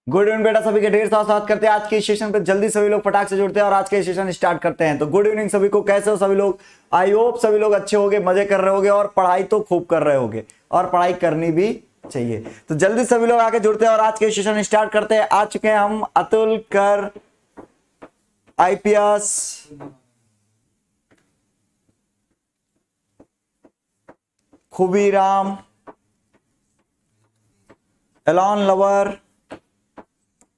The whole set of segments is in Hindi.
गुड इवनिंग बेटा, सभी के ढेर सारा स्वागत करते हैं आज के सेशन पे। जल्दी सभी लोग फटाक से जुड़ते हैं और आज के सेशन स्टार्ट करते हैं। तो गुड इवनिंग सभी को, कैसे हो सभी लोग? आई होप सभी लोग अच्छे होंगे, मजे कर रहे होंगे और पढ़ाई तो खूब कर रहे होंगे और पढ़ाई करनी भी चाहिए। तो जल्दी सभी लोग आके जुड़ते हैं और आज के सेशन स्टार्ट करते हैं। आ चुके हैं हम अतुल कर IPS, Khubiram, Elon lover,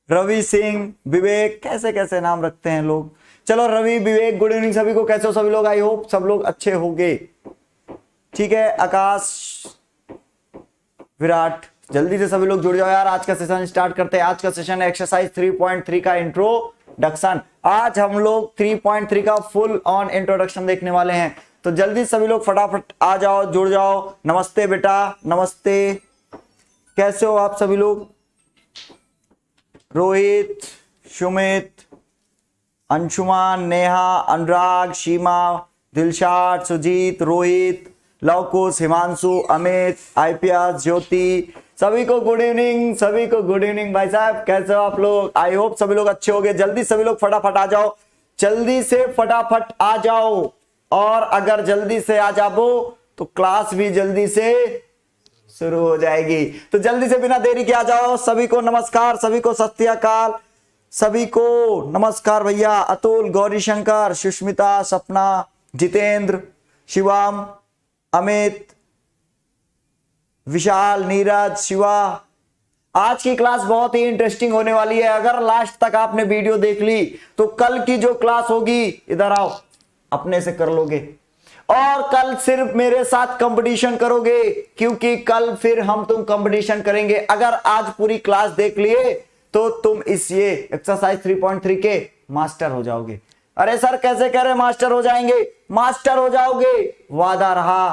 Ravi Singh, Vivek, कैसे कैसे नाम रखते हैं लोग। चलो रवि, विवेक, गुड इवनिंग सभी को, कैसे हो सभी लोग? आई होप सब लोग अच्छे होंगे। ठीक है, आकाश, विराट, जल्दी से सभी लोग जुड़ जाओ यार। आज का सेशन स्टार्ट करते हैं। आज का सेशन है एक्सरसाइज 3.3 का इंट्रोडक्शन। आज हम लोग 3.3 का फुल ऑन इंट्रोडक्शन देखने वाले हैं। तो जल्दी सभी लोग फटाफट आ जाओ, जुड़ जाओ। नमस्ते बेटा, नमस्ते, कैसे हो आप सभी लोग? रोहित, सुमित, अंशुमान, नेहा, अनुराग, सीमा, दिलशाद, सुजीत, रोहित, लवकुश, हिमांशु, अमित, IPS, ज्योति, सभी को गुड इवनिंग, सभी को गुड इवनिंग। भाई साहब कैसे हो आप लोग? आई होप सभी लोग अच्छे होंगे। जल्दी सभी लोग फटाफट आ जाओ, जल्दी से फटाफट आ जाओ। और अगर जल्दी से आ जाओ तो क्लास भी जल्दी से शुरू हो जाएगी। तो जल्दी से बिना देरी के आ जाओ। सभी को नमस्कार, सभी को सत श्री अकाल, सभी को नमस्कार भैया। अतुल, गौरी शंकर, सुष्मिता, सपना, जितेंद्र, शिवम, अमित, विशाल, नीरज, शिवा। आज की क्लास बहुत ही इंटरेस्टिंग होने वाली है। अगर लास्ट तक आपने वीडियो देख ली तो कल की जो क्लास होगी, इधर आओ, अपने से कर लोगे। और कल सिर्फ मेरे साथ कंपटीशन करोगे, क्योंकि कल फिर हम तुम कंपटीशन करेंगे। अगर आज पूरी क्लास देख लिए तो तुम इस ये एक्सरसाइज 3.3 के मास्टर हो जाओगे। अरे सर कैसे कह रहे मास्टर हो जाएंगे? मास्टर हो जाओगे, वादा रहा,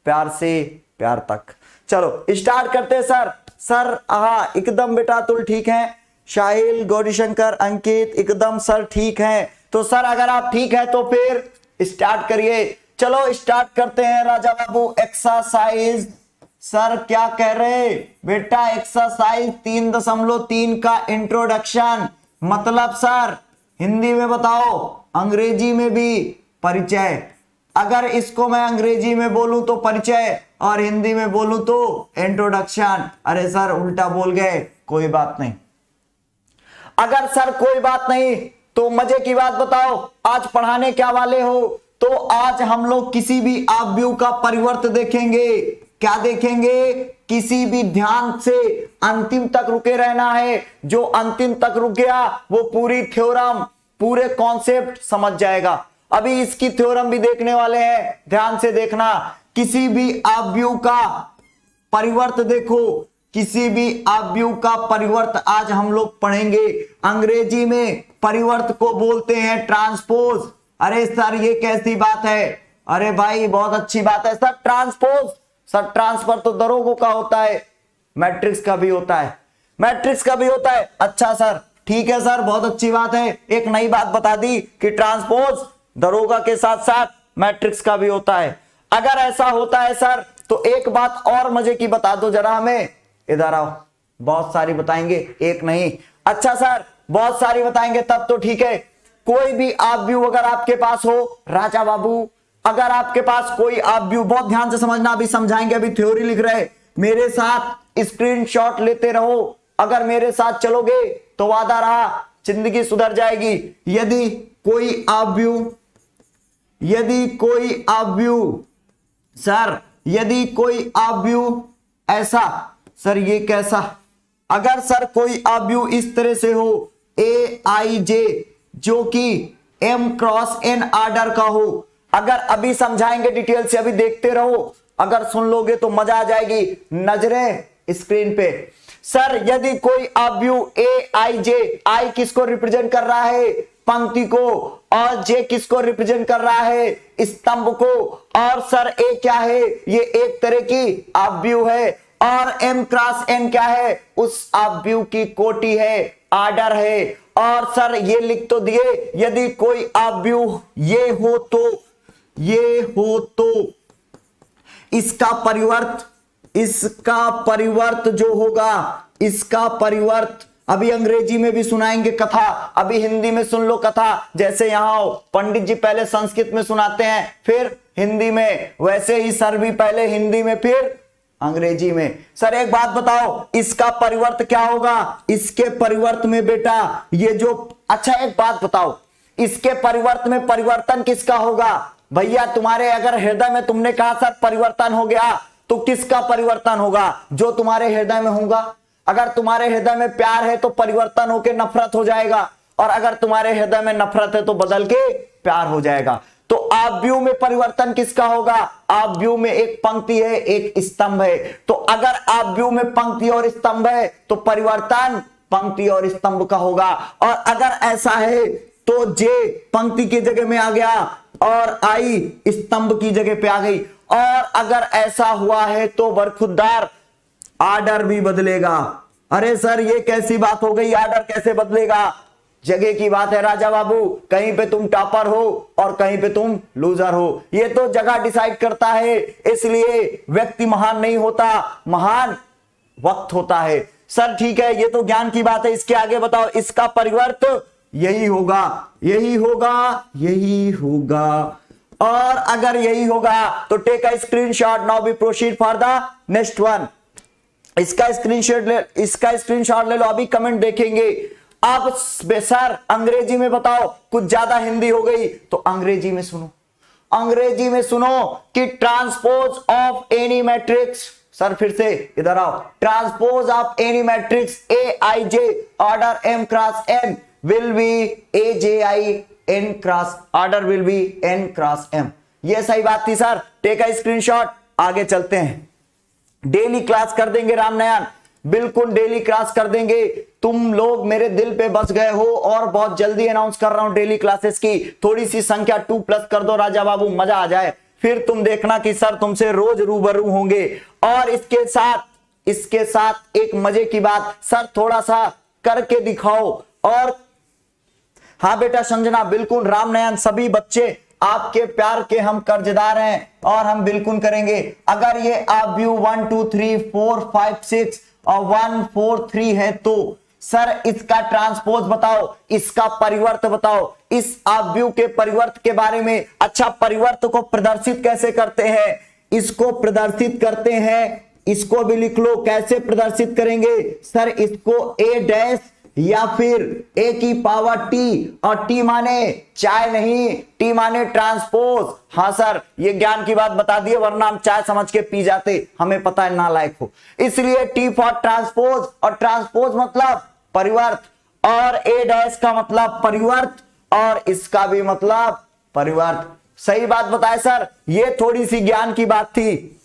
प्यार से प्यार तक। चलो स्टार्ट करते हैं सर। सर हाँ एकदम बेटा, अतुल ठीक है, शाहिल, गौरीशंकर, अंकित एकदम सर ठीक है। तो सर अगर आप ठीक है तो फिर स्टार्ट करिए। चलो स्टार्ट करते हैं राजा बाबू। एक्सरसाइज, सर क्या कह रहे बेटा? एक्सरसाइज 3.3 का इंट्रोडक्शन, मतलब सर हिंदी में बताओ, अंग्रेजी में भी परिचय। अगर इसको मैं अंग्रेजी में बोलूं तो परिचय और हिंदी में बोलूं तो इंट्रोडक्शन। अरे सर उल्टा बोल गए, कोई बात नहीं। अगर सर कोई बात नहीं तो मजे की बात बताओ, आज पढ़ाने क्या वाले हो? तो आज हम लोग किसी भी आव्यूह का परिवर्त देखेंगे। क्या देखेंगे? किसी भी, ध्यान से अंतिम तक रुके रहना है। जो अंतिम तक रुक गया वो पूरी थ्योरम, पूरे कॉन्सेप्ट समझ जाएगा। अभी इसकी थ्योरम भी देखने वाले हैं, ध्यान से देखना। किसी भी आव्यूह का परिवर्त देखो, किसी भी आव्यूह का परिवर्त आज हम लोग पढ़ेंगे। अंग्रेजी में परिवर्त को बोलते हैं ट्रांसपोज। अरे सर ये कैसी बात है? अरे भाई बहुत अच्छी बात है सर, ट्रांसपोज। सर ट्रांसफर तो दरोगों का होता है, मैट्रिक्स का भी होता है, मैट्रिक्स का भी होता है। अच्छा सर ठीक है सर, बहुत अच्छी बात है। एक नई बात बता दी कि ट्रांसपोज दरोगा के साथ साथ मैट्रिक्स का भी होता है। अगर ऐसा होता है सर तो एक बात और मजे की बता दो जरा हमें। इधर आओ, बहुत सारी बताएंगे, एक नहीं। अच्छा सर बहुत सारी बताएंगे, तब तो ठीक है। कोई भी आव्यूह अगर आपके पास हो राजा बाबू, अगर आपके पास कोई आव्यूह, बहुत ध्यान से समझना, अभी समझाएंगे, अभी थ्योरी लिख रहे, मेरे साथ स्क्रीनशॉट लेते रहो। अगर मेरे साथ चलोगे तो वादा रहा जिंदगी सुधर जाएगी। यदि कोई आव्यूह, यदि कोई आव्यूह, सर यदि कोई आव्यूह ऐसा, सर ये कैसा? अगर सर कोई आव्यूह इस तरह से हो, AIJ, जो कि M×N आर्डर का हो। अगर अभी समझाएंगे डिटेल से, अभी देखते रहो, अगर सुन लोगे तो मजा आ जाएगी। नजरें स्क्रीन पे। सर यदि कोई आव्यूह AIJ, I किसको रिप्रेजेंट कर रहा है? पंक्ति को। और J किसको रिप्रेजेंट कर रहा है? स्तंभ को। और सर A क्या है? ये एक तरह की आव्यूह है। और M×N क्या है? उस आव्यूह की कोटि है, आर्डर है। और सर ये लिख तो दिए, यदि कोई आव्यूह ये हो तो, ये हो तो इसका परिवर्त, इसका परिवर्त जो होगा, इसका परिवर्त अभी अंग्रेजी में भी सुनाएंगे कथा, अभी हिंदी में सुन लो कथा। जैसे यहां पंडित जी पहले संस्कृत में सुनाते हैं फिर हिंदी में, वैसे ही सर भी पहले हिंदी में फिर अंग्रेजी में। सर एक बात बताओ, इसका परिवर्त क्या होगा? इसके परिवर्त में बेटा ये जो, अच्छा एक बात बताओ, इसके परिवर्त में परिवर्तन किसका होगा? भैया तुम्हारे अगर हृदय में तुमने कहा सर परिवर्तन हो गया, तो किसका परिवर्तन होगा? जो तुम्हारे हृदय में होगा। अगर तुम्हारे हृदय में प्यार है तो परिवर्तन होकर नफरत हो जाएगा, और अगर तुम्हारे हृदय में नफरत है तो बदल के प्यार हो जाएगा। तो आव्यूह में परिवर्तन किसका होगा? आव्यूह में एक पंक्ति है एक स्तंभ है, तो अगर आव्यूह में पंक्ति और स्तंभ है तो परिवर्तन पंक्ति और स्तंभ का होगा। और अगर ऐसा है तो जे पंक्ति की जगह में आ गया और आई स्तंभ की जगह पे आ गई। और अगर ऐसा हुआ है तो बरखुरदार आर्डर भी बदलेगा। अरे सर ये कैसी बात हो गई, आर्डर कैसे बदलेगा? जगह की बात है राजा बाबू, कहीं पे तुम टॉपर हो और कहीं पे तुम लूजर हो, ये तो जगह डिसाइड करता है। इसलिए व्यक्ति महान नहीं होता, महान वक्त होता है। सर ठीक है, ये तो ज्ञान की बात है, इसके आगे बताओ। इसका परिवर्त यही होगा, यही होगा, यही होगा। और अगर यही होगा तो take a screenshot. Now we proceed for the next one. इसका स्क्रीनशॉट ले लो, अभी कमेंट देखेंगे। अब सर अंग्रेजी में बताओ, कुछ ज्यादा हिंदी हो गई तो अंग्रेजी में सुनो। अंग्रेजी में सुनो कि transpose of any matrix, sir फिर से इधर आओ, transpose of any matrix A I J order M cross N will be A J I N cross, order will be N cross M. ये सही बात थी सर, टेक अ स्क्रीनशॉट। आगे चलते हैं, डेली क्लास कर देंगे रामनयन, बिल्कुल डेली क्लास कर देंगे। तुम लोग मेरे दिल पे बस गए हो और बहुत जल्दी अनाउंस कर रहा हूं डेली क्लासेस की। थोड़ी सी संख्या 2+ कर दो राजा बाबू, मजा आ जाए। फिर तुम देखना कि सर तुमसे रोज रूबरू होंगे। और इसके साथ एक मजे की बात, सर थोड़ा सा करके दिखाओ। और हाँ बेटा संजना, बिल्कुल रामनयन, सभी बच्चे आपके प्यार के हम कर्जदार हैं और हम बिल्कुल करेंगे। अगर ये आव्यूह 1 2 3 4 5 6 और 1 4 3 है तो सर इसका ट्रांसपोज बताओ, इसका परिवर्त बताओ, इस आव्यूह के परिवर्त के बारे में। अच्छा, परिवर्त को प्रदर्शित कैसे करते हैं? इसको प्रदर्शित करते हैं, इसको भी लिख लो। कैसे प्रदर्शित करेंगे सर? इसको ए डैश या फिर ए की पावर टी, और टी माने चाय नहीं, टी माने ट्रांसपोज। हाँ सर ये ज्ञान की बात बता दिए, वरना हम चाय समझ के पी जाते, हमें पता है नालायक हो। इसलिए टी फॉर ट्रांसपोज, और ट्रांसपोज मतलब परिवर्त, और ए डैश का मतलब परिवर्त, और इसका भी मतलब परिवर्त। सही बात बताए सर, ये थोड़ी सी ज्ञान की बात थी,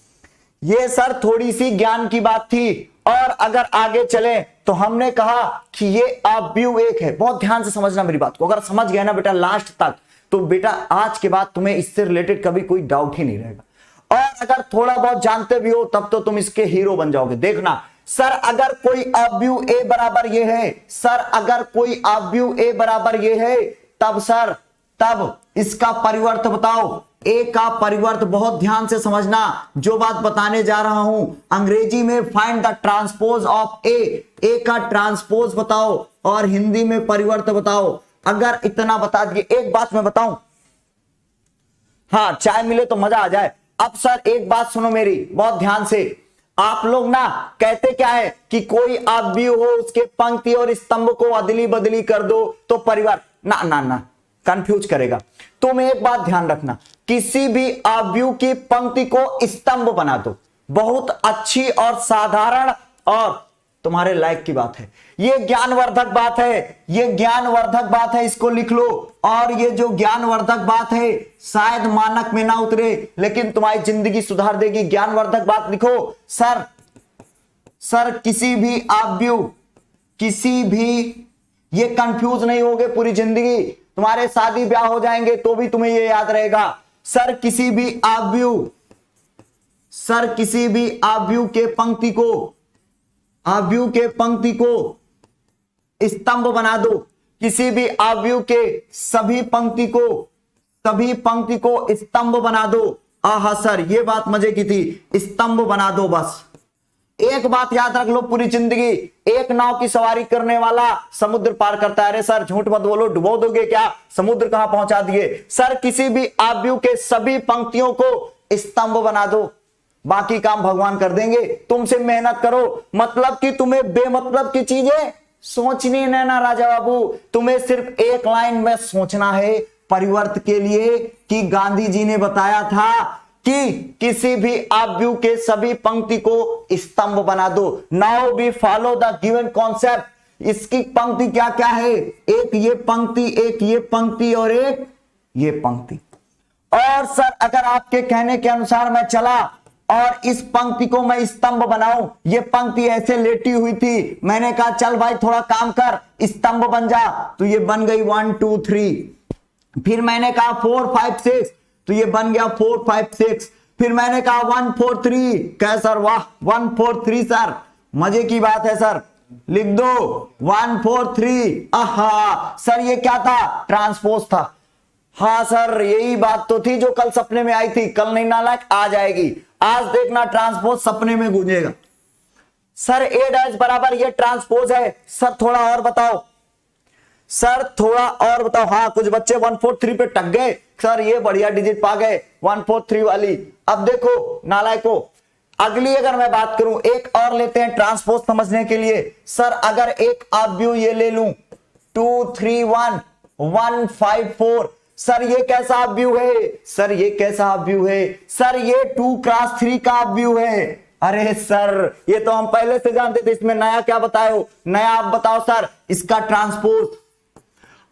ये सर थोड़ी सी ज्ञान की बात थी। और अगर आगे चले तो हमने कहा कि ये आव्यूह एक है। बहुत ध्यान से समझना मेरी बात को, अगर समझ गए ना बेटा लास्ट तक, तो बेटा आज के बाद तुम्हें इससे रिलेटेड कभी कोई डाउट ही नहीं रहेगा। और अगर थोड़ा बहुत जानते भी हो तब तो तुम इसके हीरो बन जाओगे। देखना सर, अगर कोई आव्यूह ए बराबर ये है, सर अगर कोई आव्यूह ए बराबर ये है, तब सर तब इसका परिवर्त बताओ। ए का परिवर्त बहुत ध्यान से समझना, जो बात बताने जा रहा हूं। अंग्रेजी में फाइंड द ट्रांसपोज ऑफ ए, ए का ट्रांसपोज बताओ, और हिंदी में परिवर्त बताओ। अगर इतना बता दिए, एक बात मैं बताऊं, हाँ चाय मिले तो मजा आ जाए। अब सर एक बात सुनो मेरी बहुत ध्यान से, आप लोग ना कहते क्या है कि कोई आव्यूह हो उसके पंक्ति और स्तंभ को अदली बदली कर दो तो परिवर्त, ना ना ना कंफ्यूज करेगा। तुम एक बात ध्यान रखना, किसी भी आव्यूह की पंक्ति को स्तंभ बना दो, बहुत अच्छी और साधारण और तुम्हारे लायक की बात है। ये ज्ञानवर्धक बात है, ये ज्ञानवर्धक बात है, इसको लिख लो। और ये जो ज्ञानवर्धक बात है शायद मानक में ना उतरे, लेकिन तुम्हारी जिंदगी सुधार देगी। ज्ञानवर्धक बात लिखो। सर किसी भी आव्यूह, किसी भी, ये कंफ्यूज नहीं होगे पूरी जिंदगी, तुम्हारे शादी ब्याह हो जाएंगे तो भी तुम्हें ये याद रहेगा। सर किसी भी आव्यूह, सर किसी भी आव्यूह के पंक्ति को, आव्यूह के पंक्ति को स्तंभ बना दो। किसी भी आव्यूह के सभी पंक्ति को स्तंभ बना दो। आहा सर ये बात मजे की थी, स्तंभ बना दो बस। एक बात याद रख लो पूरी जिंदगी, एक नाव की सवारी करने वाला समुद्र पार करता है। अरे सर झूठ मत बोलो, डुबो दोगे क्या, समुद्र कहां पहुंचा दिए। सर किसी भी आव्यूह के सभी पंक्तियों को स्तंभ बना दो, बाकी काम भगवान कर देंगे। तुमसे मेहनत करो, मतलब कि तुम्हें बेमतलब की चीजें सोचनी नहीं ना राजा बाबू, तुम्हें सिर्फ एक लाइन में सोचना है परिवर्तन के लिए कि गांधी जी ने बताया था कि किसी भी आव्यूह के सभी पंक्ति को स्तंभ बना दो। Now we follow the given concept. इसकी पंक्ति क्या क्या है, एक ये पंक्ति, एक ये पंक्ति और एक ये पंक्ति। और सर अगर आपके कहने के अनुसार मैं चला और इस पंक्ति को मैं स्तंभ बनाऊं, ये पंक्ति ऐसे लेटी हुई थी, मैंने कहा चल भाई थोड़ा काम कर स्तंभ बन जा, तो ये बन गई 1 2 3। फिर मैंने कहा 4 5 6, तो ये बन गया 4 5 6। फिर मैंने कहा 1 4 3, क्या सर, वाह 1 4 3 सर, मजे की बात है सर, लिख दो 1 4 3। आहा सर ये क्या था, ट्रांसपोज था। हाँ सर यही बात तो थी जो कल सपने में आई थी, कल नहीं नालायक आज आएगी, आज देखना ट्रांसपोज सपने में गूंजेगा। सर ए डैश बराबर ये ट्रांसपोज है। सर थोड़ा और बताओ, सर थोड़ा और बताओ। हाँ कुछ बच्चे 1 4 3 पे टक गए, सर ये बढ़िया डिजिट पा गए 1 4 3 वाली। अब देखो नालायको, अगली अगर मैं बात करूं, एक और लेते हैं ट्रांसपोज समझने के लिए। सर अगर एक आव्यूह ये ले लूं 2 3 1 1 5 4, सर ये कैसा आव्यूह है, सर ये कैसा आव्यूह है, सर ये 2 क्रॉस 3 का आव्यूह है। अरे सर ये तो हम पहले से जानते थे, इसमें नया क्या बताए हो, नया आप बताओ सर इसका ट्रांसपोज।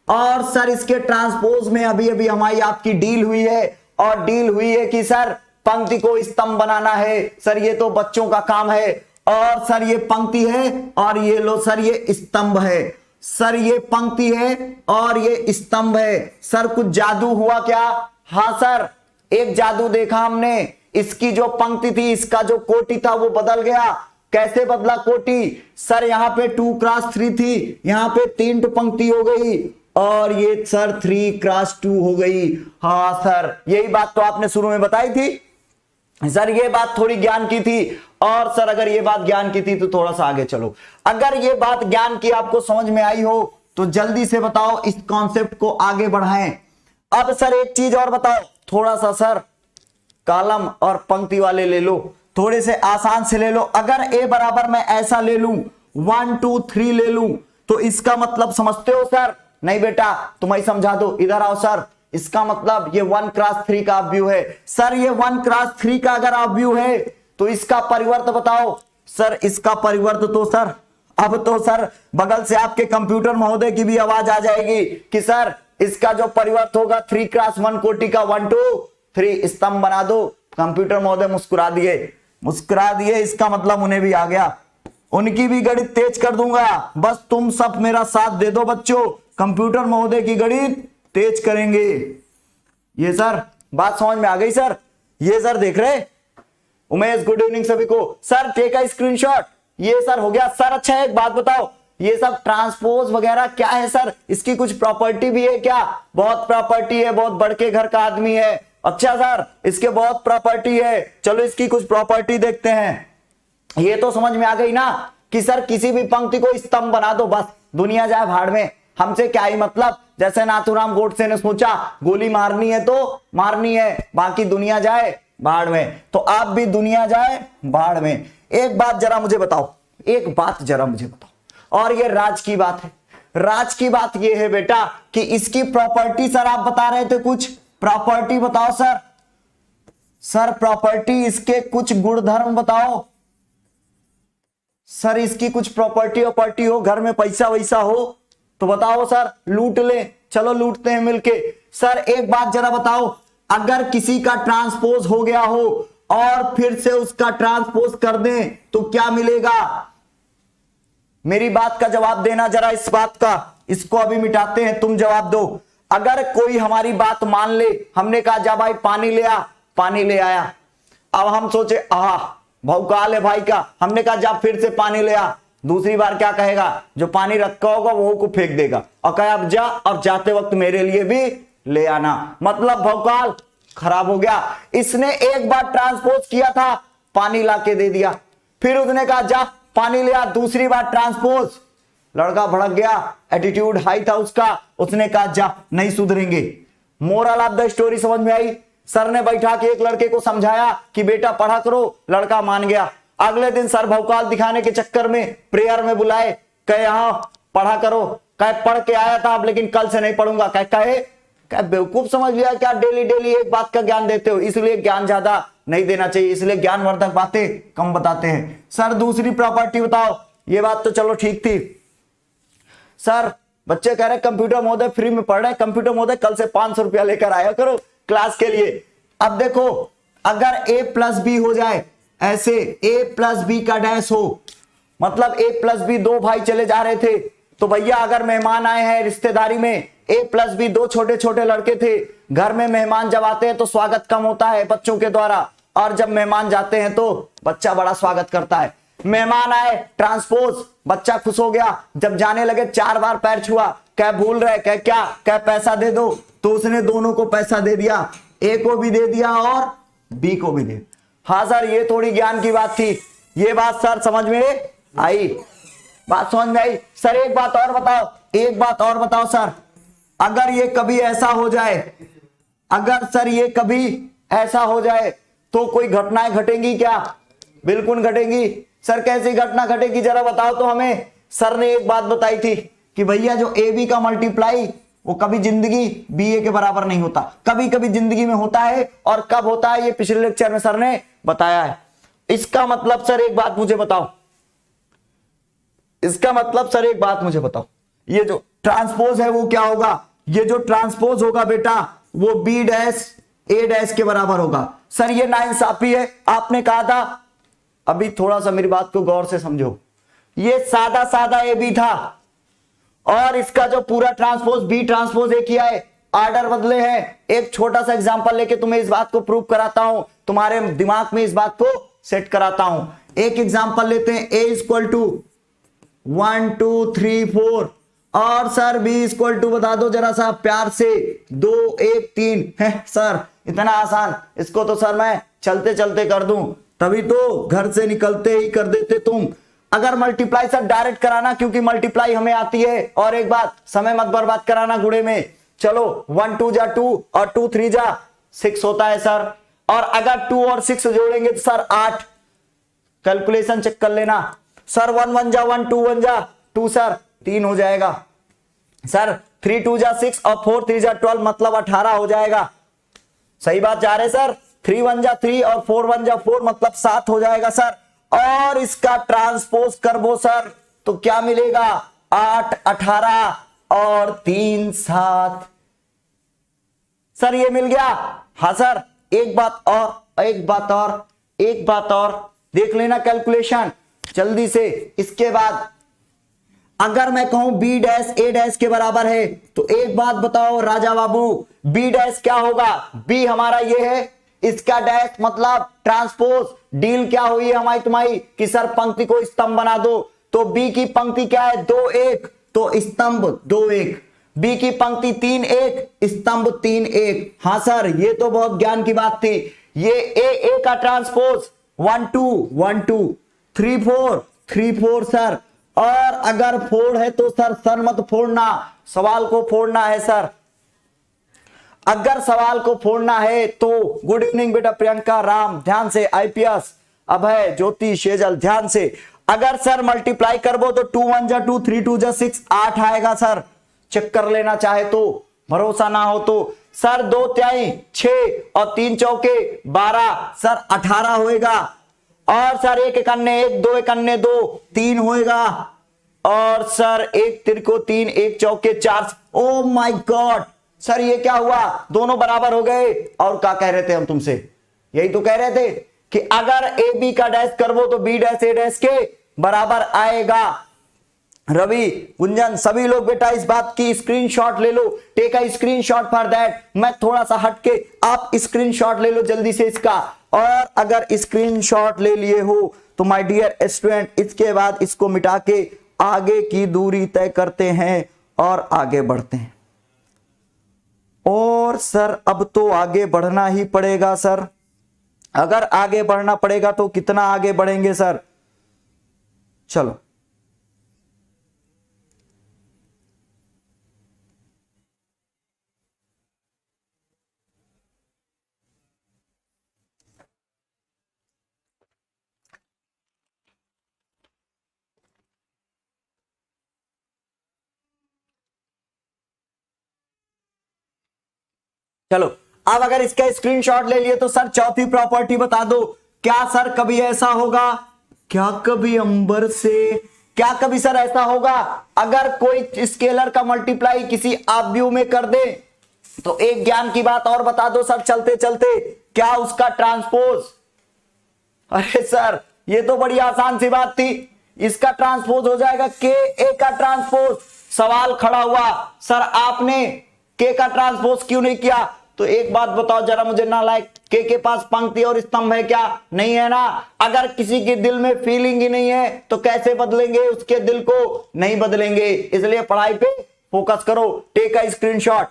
और सर इसके ट्रांसपोज में अभी अभी हमारी आपकी डील हुई है, और डील हुई है कि सर पंक्ति को स्तंभ बनाना है। सर ये तो बच्चों का काम है, और सर ये पंक्ति है और ये लो सर ये स्तंभ है। सर ये पंक्ति है और ये स्तंभ है। सर कुछ जादू हुआ क्या, हाँ सर एक जादू देखा हमने, इसकी जो पंक्ति थी इसका जो कोटि था वो बदल गया। कैसे बदला कोटि, सर यहाँ पे 2 क्रॉस 3 थी, यहाँ पे 3 पंक्ति हो गई, और ये सर 3 क्रॉस 2 हो गई। हाँ सर यही बात तो आपने शुरू में बताई थी सर, ये बात थोड़ी ज्ञान की थी। और सर अगर ये बात ज्ञान की थी तो थोड़ा सा आगे चलो, अगर ये बात ज्ञान की आपको समझ में आई हो तो जल्दी से बताओ, इस कॉन्सेप्ट को आगे बढ़ाएं। अब सर एक चीज और बताओ, थोड़ा सा सर कॉलम और पंक्ति वाले ले लो, थोड़े से आसान से ले लो। अगर ए बराबर मैं ऐसा ले लूं 1 2 3 ले लूं, तो इसका मतलब समझते हो सर, नहीं बेटा तुम ही समझा दो, इधर आओ सर। इसका मतलब ये 1 क्रॉस 3 का आव्यूह है। सर ये 1 क्रॉस 3 का अगर आव्यूह है तो इसका परिवर्त बताओ। सर इसका परिवर्त तो सर, अब तो सर बगल से आपके कंप्यूटर महोदय की भी आवाज आ जाएगी कि सर इसका जो परिवर्त होगा 3 क्रॉस 1 कोटि का 1 2 3 स्तंभ बना दो। कंप्यूटर महोदय मुस्कुरा दिए, इसका मतलब उन्हें भी आ गया, उनकी भी गणित तेज कर दूंगा, बस तुम सब मेरा साथ दे दो बच्चों, कंप्यूटर महोदय की गणित तेज करेंगे। ये सर बात समझ में आ गई सर, ये सर देख रहे उमेश, गुड इवनिंग सभी को। सर टेक अ स्क्रीनशॉट, ये सर हो गया। सर अच्छा एक बात बताओ, ये सब ट्रांसपोज वगैरह क्या है सर, इसकी कुछ प्रॉपर्टी भी है क्या? बहुत प्रॉपर्टी है, बहुत बड़के घर का आदमी है। अच्छा सर इसके बहुत प्रॉपर्टी है, चलो इसकी कुछ प्रॉपर्टी देखते हैं। ये तो समझ में आ गई ना कि सर किसी भी पंक्ति को स्तंभ बना दो, बस दुनिया जाए भाड़ में, हमसे क्या ही मतलब। जैसे नाथूराम गोडसे ने सोचा गोली मारनी है तो मारनी है, बाकी दुनिया जाए भाड़ में, तो आप भी दुनिया जाए भाड़ में। एक बात जरा मुझे बताओ, और ये राज की बात है। राज की बात ये है बेटा कि इसकी प्रॉपर्टी, सर आप बता रहे थे कुछ प्रॉपर्टी बताओ सर। सर प्रॉपर्टी, इसके कुछ गुणधर्म बताओ सर, इसकी कुछ प्रॉपर्टी हो, घर में पैसा वैसा हो तो बताओ सर, लूट ले, चलो लूटते हैं मिलके। सर एक बात जरा बताओ, अगर किसी का ट्रांसपोज हो गया हो और फिर से उसका ट्रांसपोज कर दें तो क्या मिलेगा? मेरी बात का जवाब देना जरा, इस बात का, इसको अभी मिटाते हैं, तुम जवाब दो। अगर कोई हमारी बात मान ले, हमने कहा जा भाई पानी ले आ, पानी ले आया, अब हम सोचे आह भौकाल है भाई का, हमने कहा जा फिर से पानी ले आ, दूसरी बार क्या कहेगा, जो पानी रखा होगा वो को फेंक देगा और कहे अब जा, और जाते वक्त मेरे लिए भी ले आना, मतलब भौकाल खराब हो गया। इसने एक बार ट्रांसपोज किया था, पानी लाके दे दिया। फिर उसने कहा जा पानी ले आ, दूसरी बार ट्रांसपोज। लड़का भड़क गया, एटीट्यूड हाई था उसका, उसने कहा जा नहीं सुधरेंगे। मोरल ऑफ द स्टोरी समझ में आई? सर ने बैठा के एक लड़के को समझाया कि बेटा पढ़ा करो, लड़का मान गया। अगले दिन सर भौकाल दिखाने के चक्कर में प्रेयर में बुलाए, कहे यहां पढ़ा करो, कहे पढ़ के आया था अब लेकिन कल से नहीं पढ़ूंगा। कहे बेवकूफ समझ लिया क्या डेली डेली एक बात का ज्ञान देते हो, इसलिए ज्ञान ज्यादा नहीं देना चाहिए, इसलिए ज्ञानवर्धक बातें कम बताते हैं। सर दूसरी प्रॉपर्टी बताओ। ये बात तो चलो ठीक थी। सर बच्चे कह रहे कंप्यूटर महोदय फ्री में पढ़ रहे हैं, कंप्यूटर महोदय कल से 500 रुपया लेकर आया करो क्लास के लिए। अब देखो अगर a प्लस बी हो जाए, ऐसे a प्लस बी का डैश हो, मतलब a प्लस बी दो भाई चले जा रहे थे, तो भैया अगर मेहमान आए हैं रिश्तेदारी में, a प्लस बी दो छोटे छोटे लड़के थे। घर में मेहमान जब आते हैं तो स्वागत कम होता है बच्चों के द्वारा, और जब मेहमान जाते हैं तो बच्चा बड़ा स्वागत करता है। मेहमान आए ट्रांसपोज, बच्चा खुश हो गया, जब जाने लगे 4 बार पैर छुआ, क्या भूल रहे, क्या क्या क्या पैसा दे दो, तो उसने दोनों को पैसा दे दिया, ए को भी दे दिया और बी को भी दे। हाँ सर ये थोड़ी ज्ञान की बात थी, ये बात सर समझ में आई? बात समझ में आई? सर एक बात और बताओ, एक बात और बताओ सर, अगर ये कभी ऐसा हो जाए, अगर सर ये कभी ऐसा हो जाए तो कोई घटनाएं घटेंगी क्या? बिल्कुल घटेंगी। सर कैसी घटना घटेगी जरा बताओ तो हमें। सर ने एक बात बताई थी कि भैया जो ए बी का मल्टीप्लाई वो कभी जिंदगी बी ए के बराबर नहीं होता, कभी कभी जिंदगी में होता है, और कब होता है ये पिछले लेक्चर में सर ने बताया है। इसका मतलब सर एक बात मुझे बताओ, इसका मतलब सर एक बात मुझे बताओ, ये जो ट्रांसपोज है वो क्या होगा? ये जो ट्रांसपोज होगा बेटा वो बी डैश ए डैश के बराबर होगा। सर ये नाइंसाफी है, आपने कहा था, अभी थोड़ा सा मेरी बात को गौर से समझो, ये सादा सादा ए बी था और इसका जो पूरा ट्रांसपोज बी ट्रांसपोज ए किया है, ऑर्डर बदले हैं। एक छोटा सा एग्जांपल लेके तुम्हें इस बात को प्रूव कराता हूं, तुम्हारे दिमाग में इस बात को सेट कराता हूं। एक एग्जांपल लेते हैं, a इक्वल टू 1 2 3 4 और सर b इक्वल टू बता दो जरा सा प्यार से 2 1 3 है। सर इतना आसान, इसको तो सर मैं चलते चलते कर दूं, तभी तो घर से निकलते ही कर देते तुम। अगर मल्टीप्लाई सर डायरेक्ट कराना, क्योंकि मल्टीप्लाई हमें आती है, और एक बात समय मत बर्बाद कराना गुणे में। चलो 1 2 जा 2 और 2 3 जा 6 होता है सर, और अगर 2 और 6 जोड़ेंगे तो सर 8। कैलकुलेशन चेक कर लेना सर, 1 1 जा 1 2 1 जा 2 सर 3 हो जाएगा सर, 3 2 जा 6 और 4 3 जा 12 मतलब 18 हो जाएगा। सही बात जा रहे सर, 3 1 जा 3 और 4 1 जा 4 मतलब 7 हो जाएगा सर। और इसका ट्रांसपोज करबो सर तो क्या मिलेगा? 8 18 और 3 7 सर ये मिल गया। हाँ सर एक बात और, एक बात और, एक बात और देख लेना कैलकुलेशन जल्दी से। इसके बाद अगर मैं कहूं बी डैश ए डैश के बराबर है तो एक बात बताओ राजा बाबू, बी डैश क्या होगा? बी हमारा ये है, इसका डैश मतलब ट्रांसपोज। डील क्या हुई है हमारी तुम्हारी कि सर पंक्ति को स्तंभ बना दो, तो बी की पंक्ति क्या है? 2 1 तो स्तंभ 2 1, बी की पंक्ति 3 1 स्तंभ 3 1। हाँ सर ये तो बहुत ज्ञान की बात थी। ये ए का ट्रांसपोज 1 2 1 2 3 4 3 4 सर, और अगर फोड़ है तो सर मत फोड़ना, सवाल को फोड़ना है सर। अगर सवाल को फोड़ना है तो गुड इवनिंग बेटा प्रियंका राम, ध्यान से, आईपीएस अभय ज्योति शेजल ध्यान से। अगर सर मल्टीप्लाई करबो तो 2 1 जा 2 3 2 जा 6 8 आएगा सर, चेक कर लेना चाहे तो, भरोसा ना हो तो। सर 2 तिहाई 6 और 3 चौके 12 सर 18 होएगा, और सर 1 इकन्ने 1 2 इकन्ने 2 3 होएगा, और सर 1 तिरको 3 1 चौके 4। ओ माय गॉड सर ये क्या हुआ? दोनों बराबर हो गए। और क्या कह रहे थे हम तुमसे? यही तो कह रहे थे कि अगर ए बी का डैश करबो तो बी डैश ए डैश के बराबर आएगा। रवि गुंजन सभी लोग बेटा इस बात की स्क्रीनशॉट ले लो, take a screenshot for that. मैं थोड़ा सा हटके, आप स्क्रीनशॉट ले लो जल्दी से इसका। और अगर स्क्रीनशॉट ले लिए हो तो माय डियर स्टूडेंट इसके बाद इसको मिटा के आगे की दूरी तय करते हैं और आगे बढ़ते हैं। और सर अब तो आगे बढ़ना ही पड़ेगा सर। अगर आगे बढ़ना पड़ेगा तो कितना आगे बढ़ेंगे सर? चलो चलो अब अगर इसका स्क्रीनशॉट ले लिए तो सर चौथी प्रॉपर्टी बता दो। क्या सर कभी ऐसा होगा, क्या कभी अंबर से, क्या कभी सर ऐसा होगा अगर कोई स्केलर का मल्टीप्लाई किसी ऑब्व्यू में कर दे तो एक ज्ञान की बात और बता दो सर चलते चलते, क्या उसका ट्रांसपोज, अरे सर ये तो बड़ी आसान सी बात थी, इसका ट्रांसपोज हो जाएगा के ए का ट्रांसपोज। सवाल खड़ा हुआ सर आपने के का ट्रांसपोज क्यों नहीं किया, तो एक बात बताओ जरा मुझे नालायक, के पास पंक्ति और स्तंभ है क्या, नहीं है ना। अगर किसी के दिल में फीलिंग ही नहीं है तो कैसे बदलेंगे उसके दिल को, नहीं बदलेंगे। इसलिए पढ़ाई पे फोकस करो। Take a screenshot,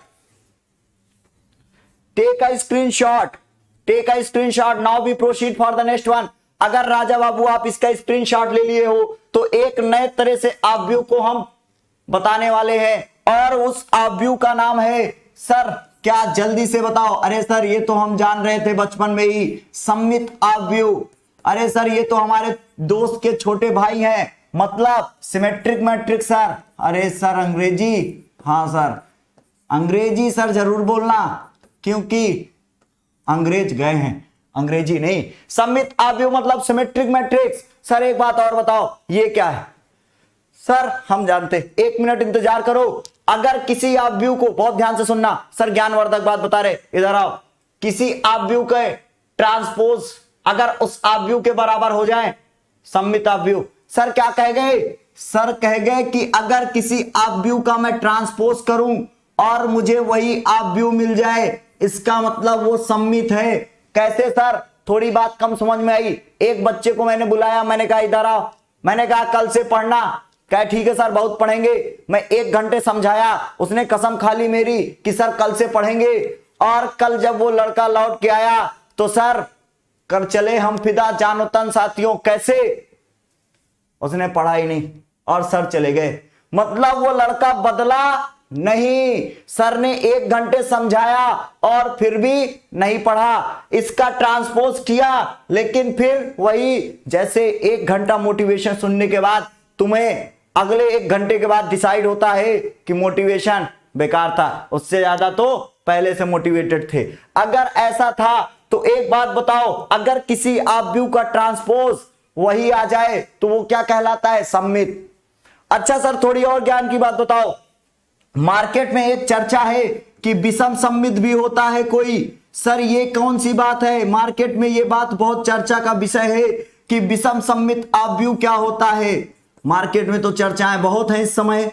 take a screenshot, take a screenshot, now we proceed for the next one. अगर राजा बाबू आप इसका स्क्रीनशॉट ले लिए हो तो एक नए तरह से ऑब्व्यू को हम बताने वाले हैं और उस ऑब्व्यू का नाम है सर, क्या जल्दी से बताओ। अरे सर ये तो हम जान रहे थे बचपन में ही, सममित ऑब्व्यू। अरे सर ये तो हमारे दोस्त के छोटे भाई हैं, मतलब सिमेट्रिक मैट्रिक्स सर। अरे सर अंग्रेजी, हाँ सर अंग्रेजी सर जरूर बोलना क्योंकि अंग्रेज गए हैं, अंग्रेजी नहीं। सममित ऑब्व्यू मतलब सिमेट्रिक मैट्रिक्स। सर एक बात और बताओ ये क्या है, सर हम जानते, एक मिनट इंतजार करो। अगर किसी ऑब्व्यू को, बहुत ध्यान से सुनना सर ज्ञानवर्धक बात बता रहे, इधर आओ, किसी ऑब्व्यू के ट्रांसपोज अगर उस ऑब्व्यू के बराबर हो जाए, सममित ऑब्व्यू, सर क्या कह गए, सर कह गए कि अगर किसी ऑब्व्यू का मैं ट्रांसपोज करूं और मुझे वही ऑब्व्यू मिल जाए इसका मतलब वो सममित है। कैसे सर, थोड़ी बात कम समझ में आई। एक बच्चे को मैंने बुलाया, मैंने कहा इधर आओ, मैंने कहा कल से पढ़ना, कहा ठीक है सर बहुत पढ़ेंगे। मैं 1 घंटे समझाया, उसने कसम खा ली मेरी कि सर कल से पढ़ेंगे। और कल जब वो लड़का लौट के आया तो सर कर चले हम फिदा जानो तन साथियों, कैसे, उसने पढ़ा ही नहीं और सर चले गए। मतलब वो लड़का बदला नहीं, सर ने 1 घंटे समझाया और फिर भी नहीं पढ़ा, इसका ट्रांसपोज किया लेकिन फिर वही, जैसे 1 घंटा मोटिवेशन सुनने के बाद तुम्हें अगले 1 घंटे के बाद डिसाइड होता है कि मोटिवेशन बेकार था, उससे ज्यादा तो पहले से मोटिवेटेड थे। अगर ऐसा था तो एक बात बताओ, अगर किसी ऑब्व्यू का ट्रांसपोज वही आ जाए तो वो क्या कहलाता है, सममित। अच्छा सर थोड़ी और ज्ञान की बात बताओ, मार्केट में एक चर्चा है कि विषम सममित भी होता है कोई, सर ये कौन सी बात है, मार्केट में ये बात बहुत चर्चा का विषय है कि विषम सममित ऑब्व्यू क्या होता है। मार्केट में तो चर्चाएं बहुत हैं इस समय,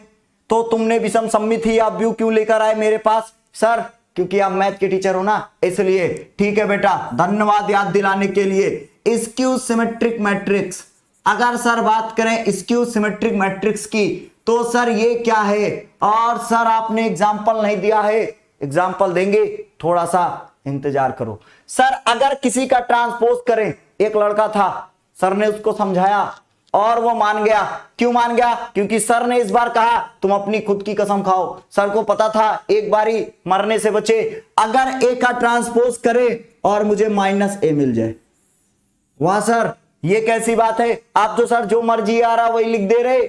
तो तुमने विषम सममित ही ऑब्व्यू क्यों लेकर आए मेरे पास, सर क्योंकि आप मैथ के टीचर हो ना इसलिए। ठीक है बेटा, धन्यवाद याद दिलाने के लिए। स्क्यू सिमेट्रिक मैट्रिक्स, अगर सर बात करें स्क्यू सिमेट्रिक मैट्रिक्स की तो सर ये क्या है, और सर आपने एग्जाम्पल नहीं दिया है, एग्जाम्पल देंगे, थोड़ा सा इंतजार करो। सर अगर किसी का ट्रांसपोज करें, एक लड़का था, सर ने उसको समझाया और वो मान गया, क्यों मान गया, क्योंकि सर ने इस बार कहा तुम अपनी खुद की कसम खाओ, सर को पता था एक बारी मरने से बचे। अगर ए का ट्रांसपोज करे और मुझे -a मिल जाए, वाह सर ये कैसी बात है, आप तो सर जो मर्जी आ रहा वही लिख दे रहे,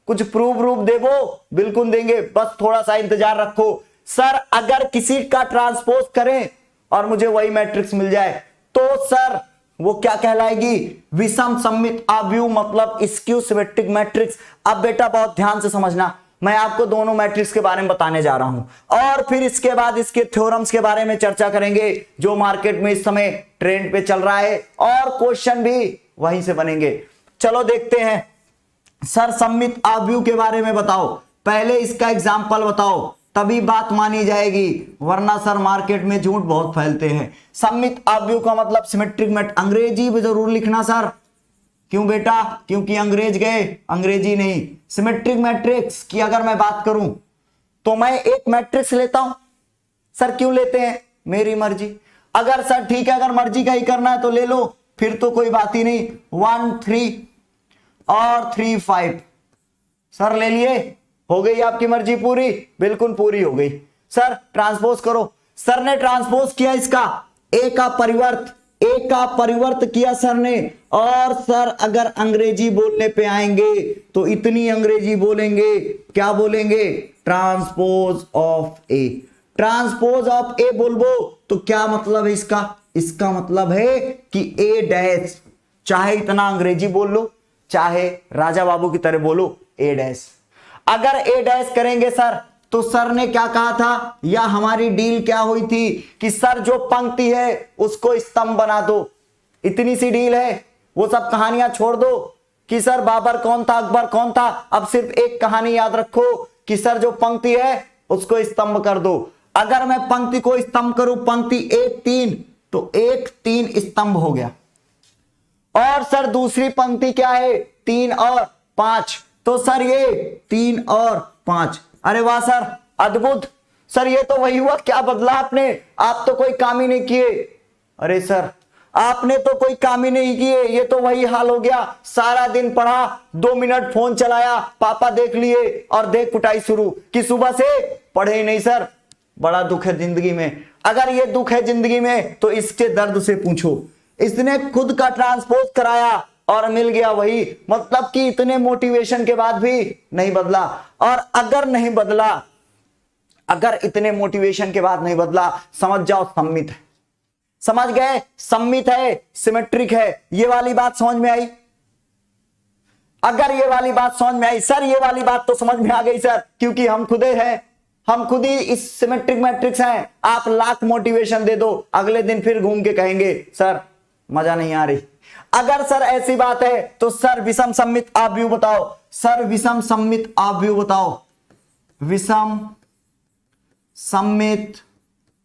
कुछ प्रूफ देवो, बिल्कुल देंगे, बस थोड़ा सा इंतजार रखो। सर अगर किसी का ट्रांसपोज करें और मुझे वही मैट्रिक्स मिल जाए तो सर वो क्या कहलाएगी, विषम सममित ऑब्व्यू मतलब स्क्यू सिमेट्रिक मैट्रिक्स। अब बेटा बहुत ध्यान से समझना, मैं आपको दोनों मैट्रिक्स के बारे में बताने जा रहा हूं और फिर इसके बाद इसके थ्योरम्स के बारे में चर्चा करेंगे जो मार्केट में इस समय ट्रेंड पे चल रहा है और क्वेश्चन भी वहीं से बनेंगे। चलो देखते हैं। सर सममित ऑब्व्यू के बारे में बताओ, पहले इसका एग्जाम्पल बताओ तभी बात मानी जाएगी, वरना सर मार्केट में झूठ बहुत फैलते हैं। सममित ऑब्व्यू का मतलब सिमेट्रिक मैट, अंग्रेजी भी जरूर लिखना सर, क्यों बेटा, क्योंकि अंग्रेज गए, अंग्रेजी नहीं। सिमेट्रिक मैट्रिक्स की अगर मैं बात करूं तो मैं एक मैट्रिक्स लेता हूं, सर क्यों लेते हैं, मेरी मर्जी। अगर सर ठीक है अगर मर्जी का ही करना है तो ले लो, फिर तो कोई बात ही नहीं, 1 3 और 3 5। सर ले लिए, हो गई आपकी मर्जी पूरी, बिल्कुल पूरी हो गई। सर ट्रांसपोज करो। सर ने ट्रांसपोज किया इसका, ए का परिवर्त किया सर ने। और सर अगर अंग्रेजी बोलने पे आएंगे तो इतनी अंग्रेजी बोलेंगे, क्या बोलेंगे? Transpose of A. Transpose of A बोलबो तो क्या मतलब है इसका? इसका मतलब है कि ए डैश, चाहे इतना अंग्रेजी बोल लो, चाहे राजा बाबू की तरह बोलो, ए डैश। अगर ए डैश करेंगे सर तो सर ने क्या कहा था, या हमारी डील क्या हुई थी कि सर जो पंक्ति है उसको स्तंभ बना दो। इतनी सी डील है, वो सब कहानियां छोड़ दो कि सर बाबर कौन था, अकबर कौन था। अब सिर्फ एक कहानी याद रखो कि सर जो पंक्ति है उसको स्तंभ कर दो। अगर मैं पंक्ति को स्तंभ करूं, पंक्ति 1 3, तो 1 3 स्तंभ हो गया। और सर दूसरी पंक्ति क्या है? 3 और 5, तो सर ये 3 और 5। अरे वाह सर, अद्भुत। सर ये तो वही हुआ, क्या बदला आपने? आप तो कोई काम ही नहीं किए। अरे सर आपने तो कोई काम ही नहीं किए, ये तो वही हाल हो गया। सारा दिन पढ़ा, 2 मिनट फोन चलाया, पापा देख लिए और देख कुटाई शुरू कि सुबह से पढ़े ही नहीं। सर बड़ा दुख है जिंदगी में। अगर ये दुख है जिंदगी में तो इसके दर्द से पूछो। इसने खुद का ट्रांसपोज कराया और मिल गया वही। मतलब कि इतने मोटिवेशन के बाद भी नहीं बदला। और अगर नहीं बदला, अगर इतने मोटिवेशन के बाद नहीं बदला, समझ जाओ सम्मित है। समझ गए? सम्मित है, सिमेट्रिक है। ये वाली बात समझ में आई? अगर ये वाली बात समझ में आई, सर ये वाली बात तो समझ में आ गई सर, क्योंकि हम खुदे हैं, हम खुद ही इस सिमेट्रिक मैट्रिक्स हैं। आप लाख मोटिवेशन दे दो, अगले दिन फिर घूम के कहेंगे सर मजा नहीं आ रही। अगर सर ऐसी बात है तो सर विषम सम्मित आव्यूह बताओ। सर विषम सम्मित आव्यूह बताओ। विषम सम्मित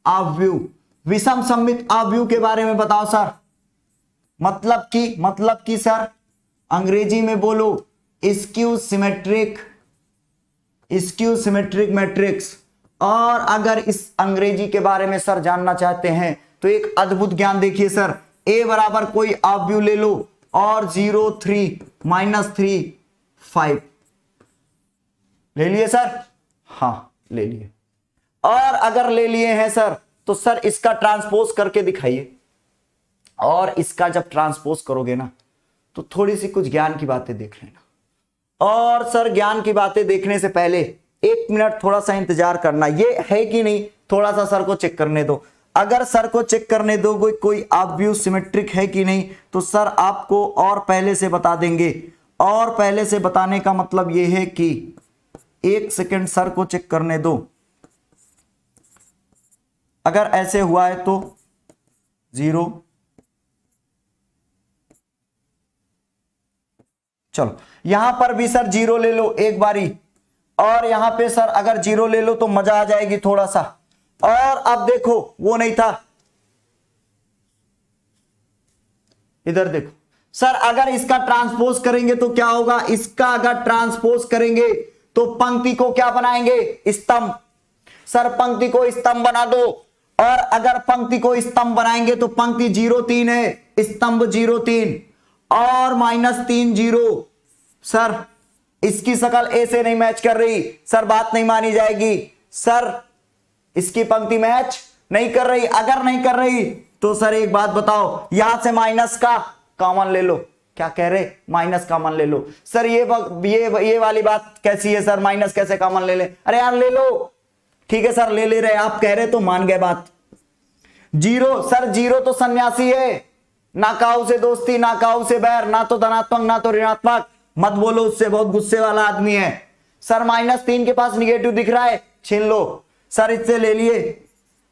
आव्यूह, विषम सम्मित आव्यूह के बारे में बताओ सर। मतलब कि सर अंग्रेजी में बोलो, स्क्यू सिमेट्रिक मैट्रिक्स। और अगर इस अंग्रेजी के बारे में सर जानना चाहते हैं तो एक अद्भुत ज्ञान देखिए सर। ए बराबर कोई आव्यूह ले लो और 0 3 -3 5 ले लिए सर? हाँ ले लिए। और अगर ले लिए हैं सर तो सर इसका ट्रांसपोज करके दिखाइए। और इसका जब ट्रांसपोज करोगे ना तो थोड़ी सी कुछ ज्ञान की बातें देख लेना। और सर ज्ञान की बातें देखने से पहले 1 मिनट थोड़ा सा इंतजार करना। ये है कि नहीं, थोड़ा सा सर को चेक करने दो। अगर सर को चेक करने दोगे कोई आव्यूह सिमेट्रिक है कि नहीं, तो सर आपको और पहले से बता देंगे। और पहले से बताने का मतलब यह है कि 1 सेकंड सर को चेक करने दो। अगर ऐसे हुआ है तो 0, चलो यहां पर भी सर 0 ले लो एक बारी। और यहां पे सर अगर 0 ले लो तो मजा आ जाएगी थोड़ा सा। और अब देखो वो नहीं था, इधर देखो सर। अगर इसका ट्रांसपोज करेंगे तो क्या होगा? इसका अगर ट्रांसपोज करेंगे तो पंक्ति को क्या बनाएंगे? स्तंभ। सर पंक्ति को स्तंभ बना दो। और अगर पंक्ति को स्तंभ बनाएंगे तो पंक्ति 0 3 है, स्तंभ 0 3 और -3 0। सर इसकी शकल ए से नहीं मैच कर रही, सर बात नहीं मानी जाएगी। सर इसकी पंक्ति मैच नहीं कर रही। अगर नहीं कर रही तो सर एक बात बताओ, यहां से माइनस का कॉमन ले लो। क्या कह रहे? माइनस कॉमन ले लो। सर ये वाली बात कैसी है सर? माइनस कैसे कॉमन ले ले? अरे यार ले लो। ठीक है सर ले ले रहे, आप कह रहे तो मान गए बात। 0 सर 0 तो सन्यासी है, ना काऊ से दोस्ती, ना काऊ से बैर, ना तो धनात्मक ना तो ऋणात्मक। मत बोलो उससे, बहुत गुस्से वाला आदमी है। सर -3 के पास निगेटिव दिख रहा है, छीन लो। सर इससे ले लिए।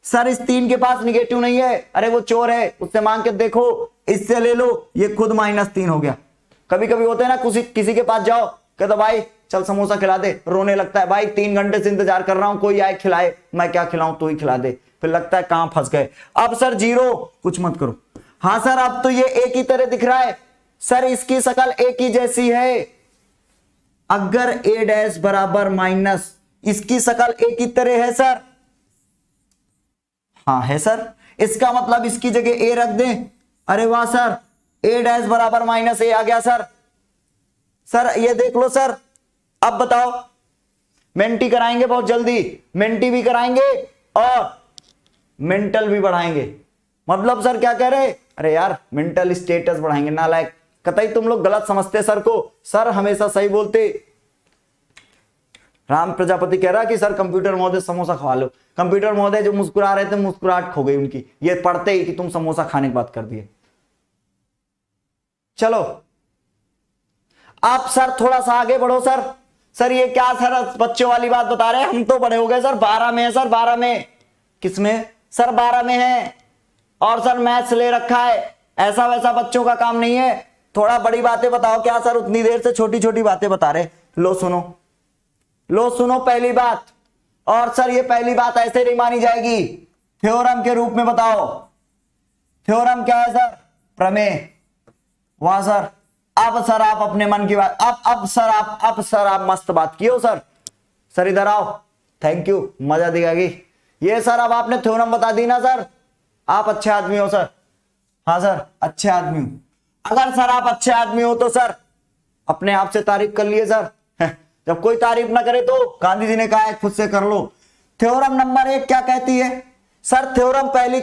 सर इस 3 के पास निगेटिव नहीं है, अरे वो चोर है, उससे मांग के देखो। इससे ले लो, ये खुद -3 हो गया। कभी कभी होते हैं ना, किसी के पास जाओ, कहता भाई चल समोसा खिला दे, रोने लगता है, भाई 3 घंटे से इंतजार कर रहा हूं, कोई आए खिलाए, मैं क्या खिलाऊं, तू ही खिला दे। फिर लगता है कहां फंस गए। अब सर 0 कुछ मत करो। हाँ सर अब तो ये एक ही तरह दिख रहा है। सर इसकी शकल एक ही जैसी है। अगर ए डैश बराबर माइनस, इसकी शकल एक ही तरह है सर। हाँ है सर, इसका मतलब इसकी जगह ए रख दें। अरे वाह सर, ए डैश बराबर -a आ गया सर। सर ये देख लो सर, अब बताओ, मेंटी कराएंगे बहुत जल्दी, मेंटी भी कराएंगे और मेंटल भी बढ़ाएंगे। मतलब सर क्या कह रहे, अरे यार मेंटल स्टेटस बढ़ाएंगे, नालायक, कतई तुम लोग गलत समझते सर को, सर हमेशा सही बोलते। राम प्रजापति कह रहा कि सर कंप्यूटर महोदय समोसा खवा लो। कंप्यूटर महोदय जो मुस्कुरा रहे थे, मुस्कुराहट खो गई उनकी ये पढ़ते ही कि तुम समोसा खाने की बात कर दिए। चलो आप सर थोड़ा सा आगे बढ़ो सर। सर ये क्या सर बच्चों वाली बात बता रहे हैं, हम तो बड़े हो गए सर। 12 में है सर, 12 में। किसमें सर? 12 में है। और सर मैथ्स ले रखा है, ऐसा वैसा बच्चों का काम नहीं है। थोड़ा बड़ी बातें बताओ। क्या सर उतनी देर से छोटी छोटी बातें बता रहे? लो सुनो, लो सुनो पहली बात। और सर ये पहली बात ऐसे नहीं मानी जाएगी, थ्योरम के रूप में बताओ। थ्योरम क्या है सर? प्रमेय। वाह सर, अब सर आप अपने मन की बात, अब सर आप मस्त बात किए हो सर। सर इधर आओ, थैंक यू, मजा दिखाएगी ये सर। अब आपने थ्योरम बता दी ना सर, आप अच्छे आदमी हो सर। हाँ सर अच्छे आदमी हो। अगर सर आप अच्छे आदमी हो तो सर अपने आप से तारीफ कर लिए सर। जब कोई तारीफ ना करे तो गांधी जी ने कहा है खुद से कर लो। थ्योरम नंबर 1 क्या कहती है सर? थ्योरम पहली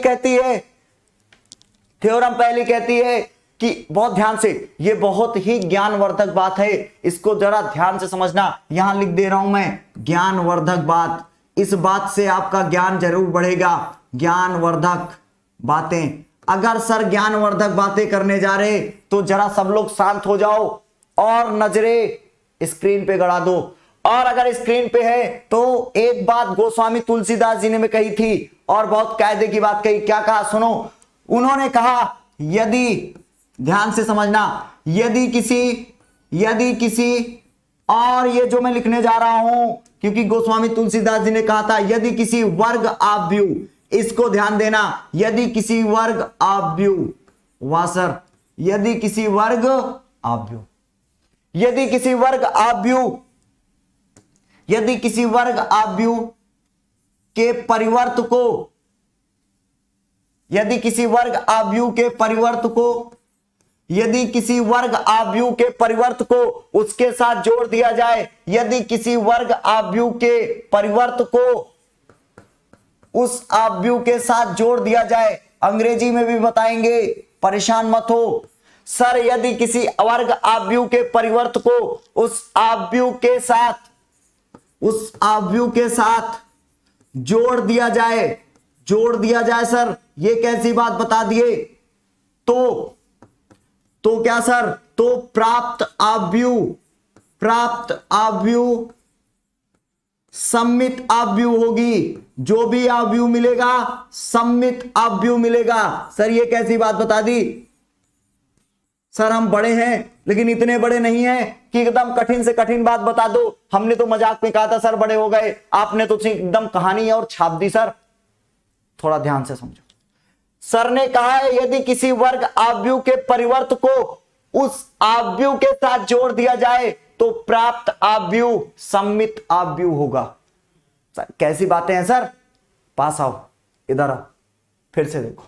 कहती है कि बहुत ध्यान से, ये बहुत ही ज्ञानवर्धक बात है, इसको जरा ध्यान से समझना। यहां लिख दे रहा हूं मैं, ज्ञानवर्धक बात। इस बात से आपका ज्ञान जरूर बढ़ेगा। ज्ञानवर्धक बातें। अगर सर ज्ञानवर्धक बातें करने जा रहे तो जरा सब लोग शांत हो जाओ और नजरें स्क्रीन पे गड़ा दो। और अगर स्क्रीन पे है तो एक बात गोस्वामी तुलसीदास जी ने भी कही थी और बहुत कायदे की बात कही। क्या कहा सुनो? उन्होंने कहा, यदि, ध्यान से समझना, यदि किसी, और ये जो मैं लिखने जा रहा हूं क्योंकि गोस्वामी तुलसीदास जी ने कहा था, यदि किसी वर्ग आव्यू, इसको ध्यान देना, यदि किसी वर्ग आव्यू, वाह सर, यदि किसी वर्ग आव्यू, यदि किसी वर्ग आव्यू के परिवर्त को, यदि किसी वर्ग आव्यू के परिवर्त को उसके साथ जोड़ दिया जाए, यदि किसी वर्ग आव्यू के परिवर्त को उस आव्यू के साथ जोड़ दिया जाए, अंग्रेजी में भी बताएंगे, परेशान मत हो सर। यदि किसी वर्ग आव्यू के परिवर्त को उस आव्यू के साथ जोड़ दिया जाए सर, ये कैसी बात बता दिए? तो क्या सर? तो प्राप्त आव्यू सम्मित आव्यू होगी। जो भी आव्यू मिलेगा सम्मित आव्यू मिलेगा। सर ये कैसी बात बता दी? सर हम बड़े हैं लेकिन इतने बड़े नहीं हैं कि एकदम कठिन से कठिन बात बता दो। हमने तो मजाक में कहा था सर बड़े हो गए, आपने तो एकदम कहानी और छाप दी सर। थोड़ा ध्यान से समझो। सर ने कहा है यदि किसी वर्ग आव्यू के परिवर्त को उस आव्यू के साथ जोड़ दिया जाए तो प्राप्त आव्यू सम्मित आव्यू होगा। सर कैसी बातें हैं सर? पास आओ, इधर आओ, फिर से देखो।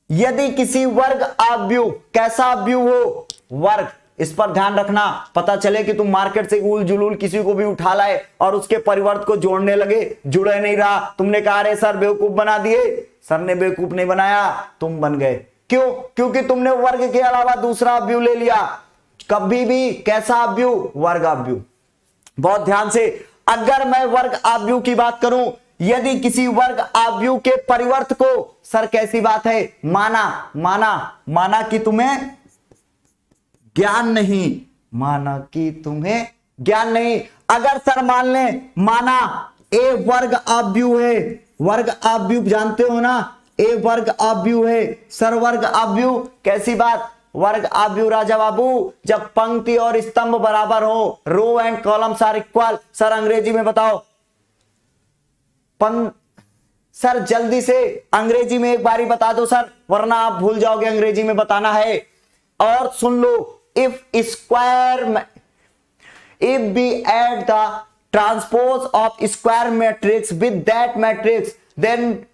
यदि किसी वर्ग आव्यू, कैसा आव्यू हो? वर्ग। इस पर ध्यान रखना, पता चले कि तुम मार्केट से उल जुलूल किसी को भी उठा लाए और उसके परिवर्त को जोड़ने लगे, जुड़े नहीं रहा, तुमने कहा रे सर बेवकूफ बना दिए। सर ने बेवकूफ नहीं बनाया, तुम बन गए। क्यों? क्योंकि तुमने वर्ग के अलावा दूसरा आव्यू ले लिया। कभी भी कैसा आव्यू? वर्ग आव्यू। बहुत ध्यान से, अगर मैं वर्ग आव्यू की बात करूं, यदि किसी वर्ग आव्यू के परिवर्त को, सर कैसी बात है? माना कि तुम्हें ज्ञान नहीं, माना कि तुम्हें ज्ञान नहीं। अगर सर मान लें, माना ए वर्ग आव्यू है, वर्ग आव्यू जानते हो ना, ए वर्ग आव्यू है। सर वर्ग आव्यू कैसी बात? वर्ग आव्यू राजा बाबू जब पंक्ति और स्तंभ बराबर हो, row and columns are equal. Sir अंग्रेजी में बताओ। सर जल्दी से अंग्रेजी में एक बारी बता दो सर, वरना आप भूल जाओगे, अंग्रेजी में बताना है। और सुन लो, if we add the transpose of square matrix with that matrix, then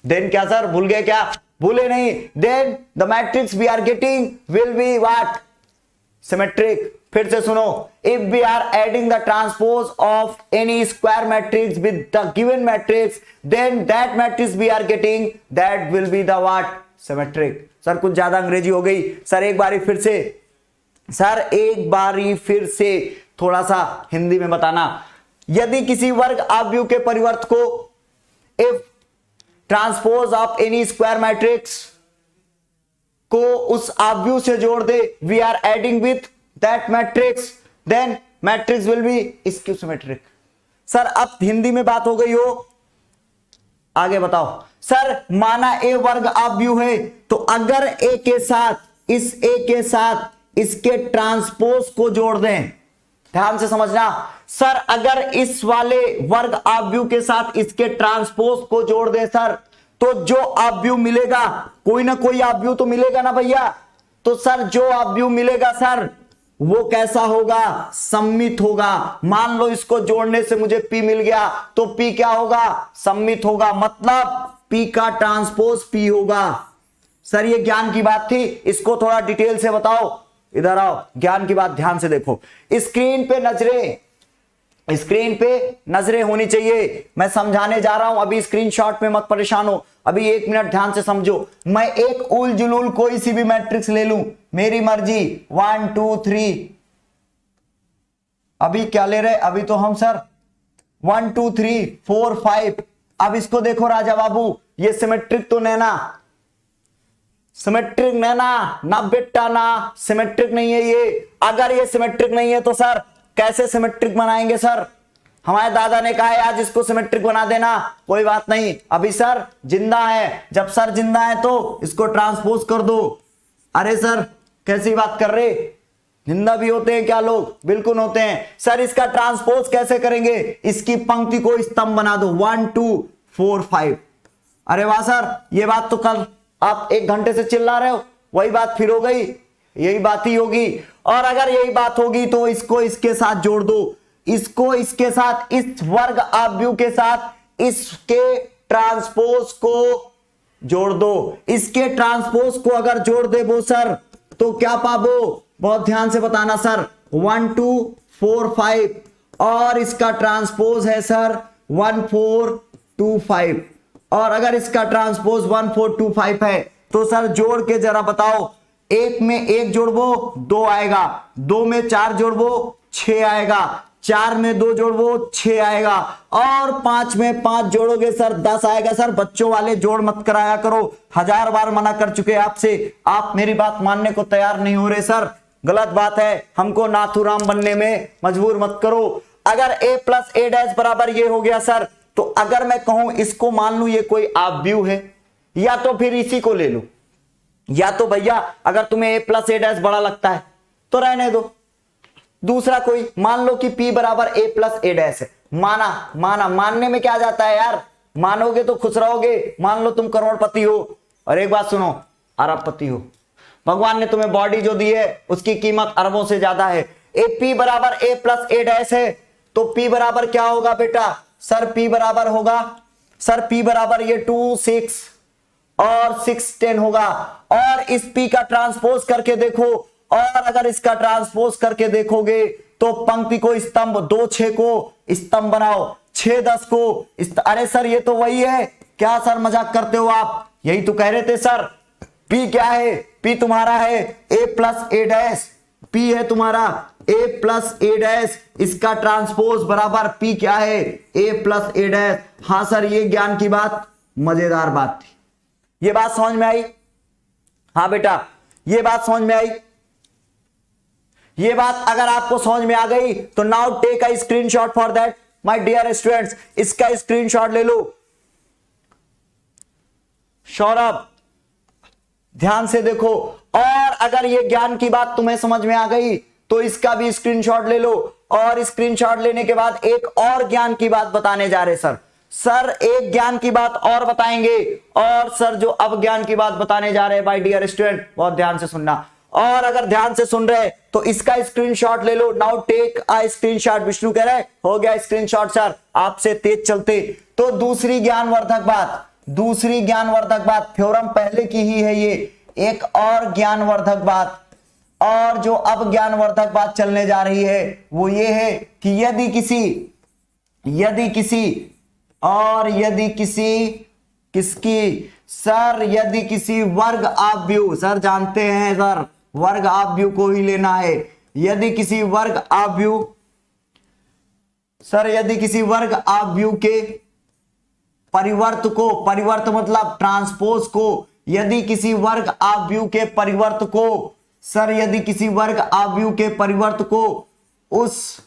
क्या सर? भूल गए क्या? भूले नहीं। then the matrix we are getting will be what? Symmetric. फिर से सुनो, if we are adding the transpose of any square matrix with the given matrix, then that matrix we are getting, that will be the what, symmetric. Sir कुछ ज्यादा अंग्रेजी हो गई। सर एक बारी फिर से, सर एक बारी फिर से थोड़ा सा हिंदी में बताना। यदि किसी वर्ग आव्यूह के परिवर्त को if transpose of any square matrix को उस आव्यूह से जोड़ दे, we are adding with that matrix, then matrix will be skew symmetric. Sir अब हिंदी में बात हो गई हो, आगे बताओ। सर माना ए वर्ग आव्यूह है, तो अगर ए के साथ इस ए के साथ इसके ट्रांसपोज को जोड़ दें, ध्यान से समझना। सर अगर इस वाले वर्ग आव्यूह के साथ इसके ट्रांसपोज को जोड़ दें सर, तो जो आव्यूह मिलेगा, कोई ना कोई आव्यूह तो मिलेगा ना भैया, तो सर जो आव्यूह मिलेगा सर वो कैसा होगा, सममित होगा। मान लो इसको जोड़ने से मुझे P मिल गया, तो P क्या होगा, सममित होगा, मतलब P का ट्रांसपोज P होगा। सर ये ज्ञान की बात थी, इसको थोड़ा डिटेल से बताओ। इधर आओ, ज्ञान की बात ध्यान से देखो। स्क्रीन पे नजरें होनी चाहिए, मैं समझाने जा रहा हूं, अभी स्क्रीनशॉट में मत परेशान हो, अभी 1 मिनट ध्यान से समझो। मैं एक उल जुलूल कोई सी भी मैट्रिक्स ले लूं, मेरी मर्जी, 1 2 3, अभी क्या ले रहे, अभी तो हम सर 1 2 3 4 5। अब इसको देखो राजा बाबू, ये सिमेट्रिक तो नैना, सिमेट्रिक नैना ना बेटा ना, सिमेट्रिक नहीं है ये। अगर ये सिमेट्रिक नहीं है तो सर कैसे सिमेट्रिक बनाएंगे सर? हमारे दादा ने कहा है आज इसको सिमेट्रिक बना देना, कोई बात नहीं, अभी सर जिंदा है, जब सर जिंदा है तो इसको ट्रांसपोज कर दो। अरे सर कैसी बात कर रहे, जिंदा भी होते हैं क्या लोग? बिल्कुल होते हैं। सर इसका ट्रांसपोज कैसे करेंगे? इसकी पंक्ति को स्तंभ बना दो, 1 2 4 5। अरे वाह सर, ये बात तो कल आप 1 घंटे से चिल्ला रहे हो, वही बात फिर हो गई, यही बात ही होगी। और अगर यही बात होगी तो इसको इसके साथ जोड़ दो, इसको इसके साथ, इस वर्ग आव्यूह के साथ इसके ट्रांसपोज को जोड़ दो। इसके ट्रांसपोज को अगर जोड़ दे वो सर, तो क्या पाबो? बहुत ध्यान से बताना सर, 1 2 4 5, और इसका ट्रांसपोज है सर 1 4 2 5। और अगर इसका ट्रांसपोज 1 4 2 5 है, तो सर जोड़ के जरा बताओ, 1 में 1 जोड़बो 2 आएगा, 2 में 4 जोड़बो 6 आएगा, 4 में 2 जोड़बो 6 आएगा, और 5 में 5 जोड़ोगे सर 10 आएगा। सर बच्चों वाले जोड़ मत कराया करो, 1000 बार मना कर चुके आपसे, आप मेरी बात मानने को तैयार नहीं हो रहे सर, गलत बात है, हमको नाथुराम बनने में मजबूर मत करो। अगर a प्लस a डैश बराबर ये हो गया सर, तो अगर मैं कहूं इसको मान लू ये कोई आव्यूह है, या तो फिर इसी को ले लो, या तो भैया अगर तुम्हें a प्लस a डैश बड़ा लगता है तो रहने दो, दूसरा कोई मान लो कि p बराबर a प्लस a डैश है, मानने में क्या जाता है यार, मानोगे तो खुश रहोगे। मान लो तुम करोड़पति हो, और एक बात सुनो, अरबपति हो, भगवान ने तुम्हें बॉडी जो दी है उसकी कीमत अरबों से ज्यादा है। p बराबर a प्लस a डैश है, तो p बराबर क्या होगा बेटा? सर p बराबर होगा, सर p बराबर ये 2 6 और 6 10 होगा। और इस p का ट्रांसपोज करके देखो, और अगर इसका ट्रांसपोज करके देखोगे तो पंक्ति को स्तंभ, 2 6 को स्तंभ बनाओ, 6 10 को अरे सर ये तो वही है, क्या सर मजाक करते हो आप? यही तो कह रहे थे सर, p क्या है? p तुम्हारा है a plus a dash, p है तुम्हारा a प्लस a डैश, इसका ट्रांसपोज बराबर p क्या है? a plus a dash. हाँ सर ये ज्ञान की बात, मजेदार बात थी, ये बात समझ में आई? हाँ बेटा ये बात समझ में आई? ये बात अगर आपको समझ में आ गई तो now take a screenshot for that my dear students, इसका स्क्रीनशॉट ले लो। सौरभ ध्यान से देखो, और अगर ये ज्ञान की बात तुम्हें समझ में आ गई तो इसका भी स्क्रीनशॉट ले लो। और स्क्रीनशॉट लेने के बाद एक और ज्ञान की बात बताने जा रहे सर एक ज्ञान की बात और बताएंगे, और सर जो अब ज्ञान की बात बताने जा रहे हैं माय डियर स्टूडेंट बहुत ध्यान से सुनना, और अगर ध्यान से सुन रहे तो इसका स्क्रीनशॉट ले लो। Now take a screenshot. Vishnu कह रहे हो गया स्क्रीनशॉट सर, आपसे तेज चलते। तो दूसरी ज्ञानवर्धक बात, थ्योरम पहले की ही है ये, एक और ज्ञानवर्धक बात, और जो अब ज्ञानवर्धक बात चलने जा रही है वो ये है कि यदि किसी वर्ग आव्यूह, सर जानते हैं सर वर्ग आव्यूह को ही लेना है, यदि किसी वर्ग आव्यूह के परिवर्त को, परिवर्त मतलब ट्रांसपोज को, यदि किसी वर्ग आव्यूह के परिवर्त को, सर यदि किसी वर्ग आव्यूह के परिवर्त को उस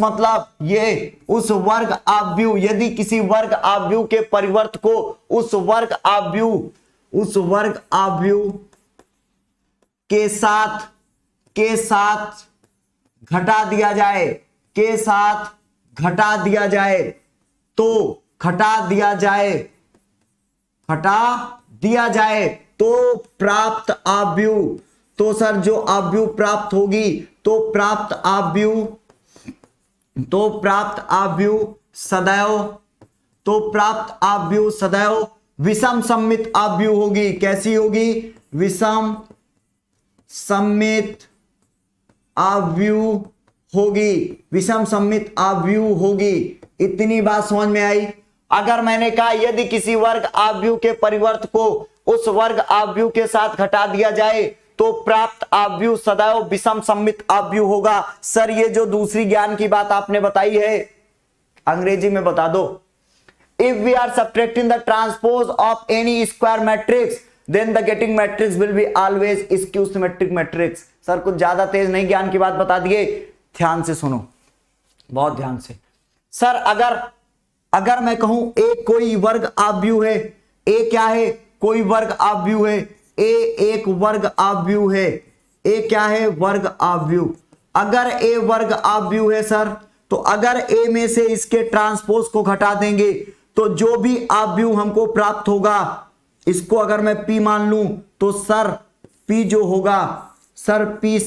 मतलब ये उस वर्ग आव्यूह, यदि किसी वर्ग आव्यूह के परिवर्त को उस वर्ग आव्यूह के साथ घटा दिया जाए तो प्राप्त आव्यूह, तो सर जो आव्यूह प्राप्त होगी तो प्राप्त आव्यूह सदैव विषम सम्मित आव्यूह होगी। कैसी होगी? विषम सम्मित आव्यूह होगी। इतनी बात समझ में आई? अगर मैंने कहा यदि किसी वर्ग आव्यूह के परिवर्त को उस वर्ग आव्यूह के साथ घटा दिया जाए तो प्राप्त आव्यूह सदैव विषम सम्मित आव्यूह होगा। सर ये जो दूसरी ज्ञान की बात आपने बताई है अंग्रेजी में बता दो। If we are subtracting the transpose of any square matrix then the getting matrix will be always skew symmetric matrix. Sir कुछ ज्यादा तेज नहीं ज्ञान की बात बता दिए, ध्यान से सुनो, बहुत ध्यान से। सर अगर मैं कहूं एक कोई वर्ग आव्यूह है, ए क्या है? कोई वर्ग आव्यूह है, ए एक वर्ग आव्यूह है, ए क्या है? वर्ग आव्यूह। अगर ए वर्ग आव्यूह है सर, तो अगर ए में से इसके ट्रांसपोज को घटा देंगे तो जो भी आव्यूह हमको प्राप्त होगा, इसको अगर मैं P मान लूं तो सर P जो होगा, सर P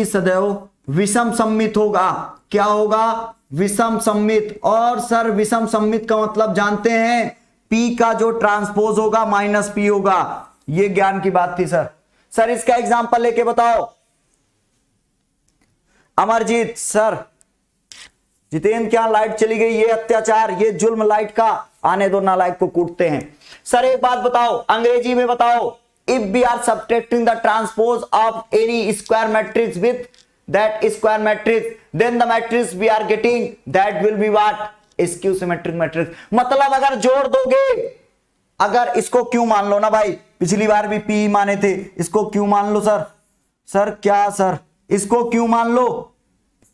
सदैव विषम सम्मित होगा। क्या होगा? विषम सम्मित। और सर विषम सम्मित का मतलब जानते हैं, P का जो ट्रांसपोज होगा माइनस P होगा। ये ज्ञान की बात थी सर। सर इसका एग्जांपल लेके बताओ। अमरजीत सर, जितेंद्र क्या लाइट चली गई? ये अत्याचार, ये जुल्म लाइट का, आने दो नालायक को कूटते हैं। सर एक बात बताओ, अंग्रेजी में बताओ। If we are subtracting the transpose of any square matrix with that square matrix then the matrix we are getting that will be what? Skew symmetric matrix. मतलब अगर जोड़ दोगे, अगर इसको क्यों मान लो ना भाई, पिछली बार भी P माने थे, इसको क्यों मान लो सर। सर क्या सर? इसको क्यों मान लो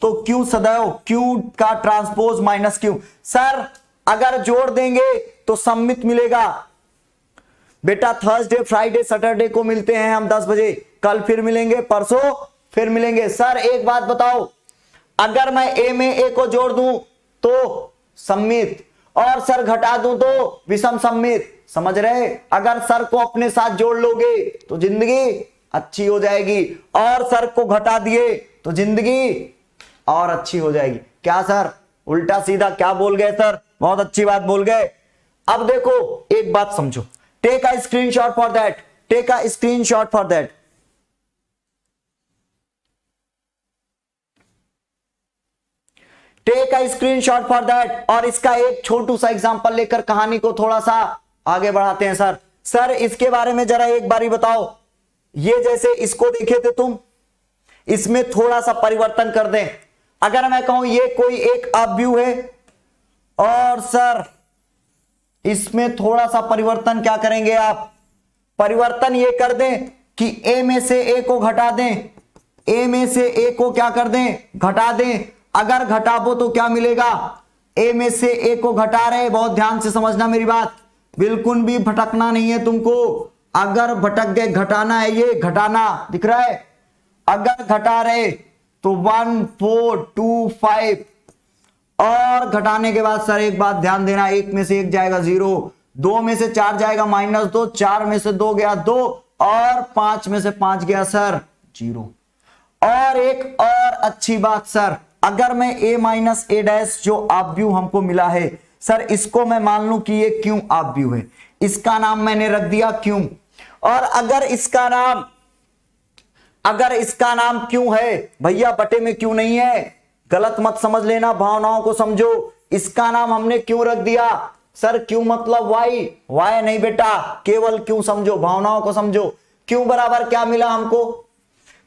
तो क्यों सदैव क्यों का ट्रांसपोज माइनस क्यों। सर अगर जोड़ देंगे तो सम्मित मिलेगा। बेटा थर्सडे फ्राइडे सैटरडे को मिलते हैं हम 10 बजे, कल फिर मिलेंगे, परसों फिर मिलेंगे। सर एक बात बताओ, अगर मैं ए में ए को जोड़ दूं तो सम्मित, और सर घटा दूं तो विषम सम्मित। समझ रहे? अगर सर को अपने साथ जोड़ लोगे तो जिंदगी अच्छी हो जाएगी, और सर को घटा दिए तो जिंदगी और अच्छी हो जाएगी। क्या सर उल्टा सीधा क्या बोल गए सर? बहुत अच्छी बात बोल गए। अब देखो एक बात समझो, take a screenshot for that, take a screenshot for that. Take a screenshot for that. और इसका एक छोटू सा एग्जांपल लेकर कहानी को थोड़ा सा आगे बढ़ाते हैं सर। सर इसके बारे में जरा एक बारी बताओ। ये जैसे इसको देखे थे तुम, इसमें थोड़ा सा परिवर्तन कर दें। अगर मैं कहूं ये कोई एक आव्यूह है, और सर इसमें थोड़ा सा परिवर्तन क्या करेंगे आप? परिवर्तन ये कर दें कि ए में से ए को घटा दें, ए में से ए को क्या कर दें? घटा दें। अगर घटाबो तो क्या मिलेगा? ए में से ए को घटा रहे, बहुत ध्यान से समझना मेरी बात, बिल्कुल भी भटकना नहीं है तुमको। अगर भटक गए, घटाना है, ये घटाना दिख रहा है। अगर घटा रहे तो 1 4 2 5, और घटाने के बाद सर एक बात ध्यान देना, एक में से एक जाएगा 0, 2 में से 4 जाएगा -2, 4 में से 2 गया 2, और 5 में से 5 गया सर 0। और एक और अच्छी बात सर, अगर मैं a माइनस a डैश जो आव्यूह हमको मिला है सर, इसको मैं मान लूं कि ये क्यों आव्यूह है, इसका नाम मैंने रख दिया क्यों। और अगर इसका नाम क्यों है भैया, बटे में क्यों नहीं है, गलत मत समझ लेना, भावनाओं को समझो। इसका नाम हमने क्यों रख दिया सर, क्यों मतलब वाई नहीं बेटा, केवल क्यों समझो, भावनाओं को समझो। क्यों बराबर क्या मिला हमको,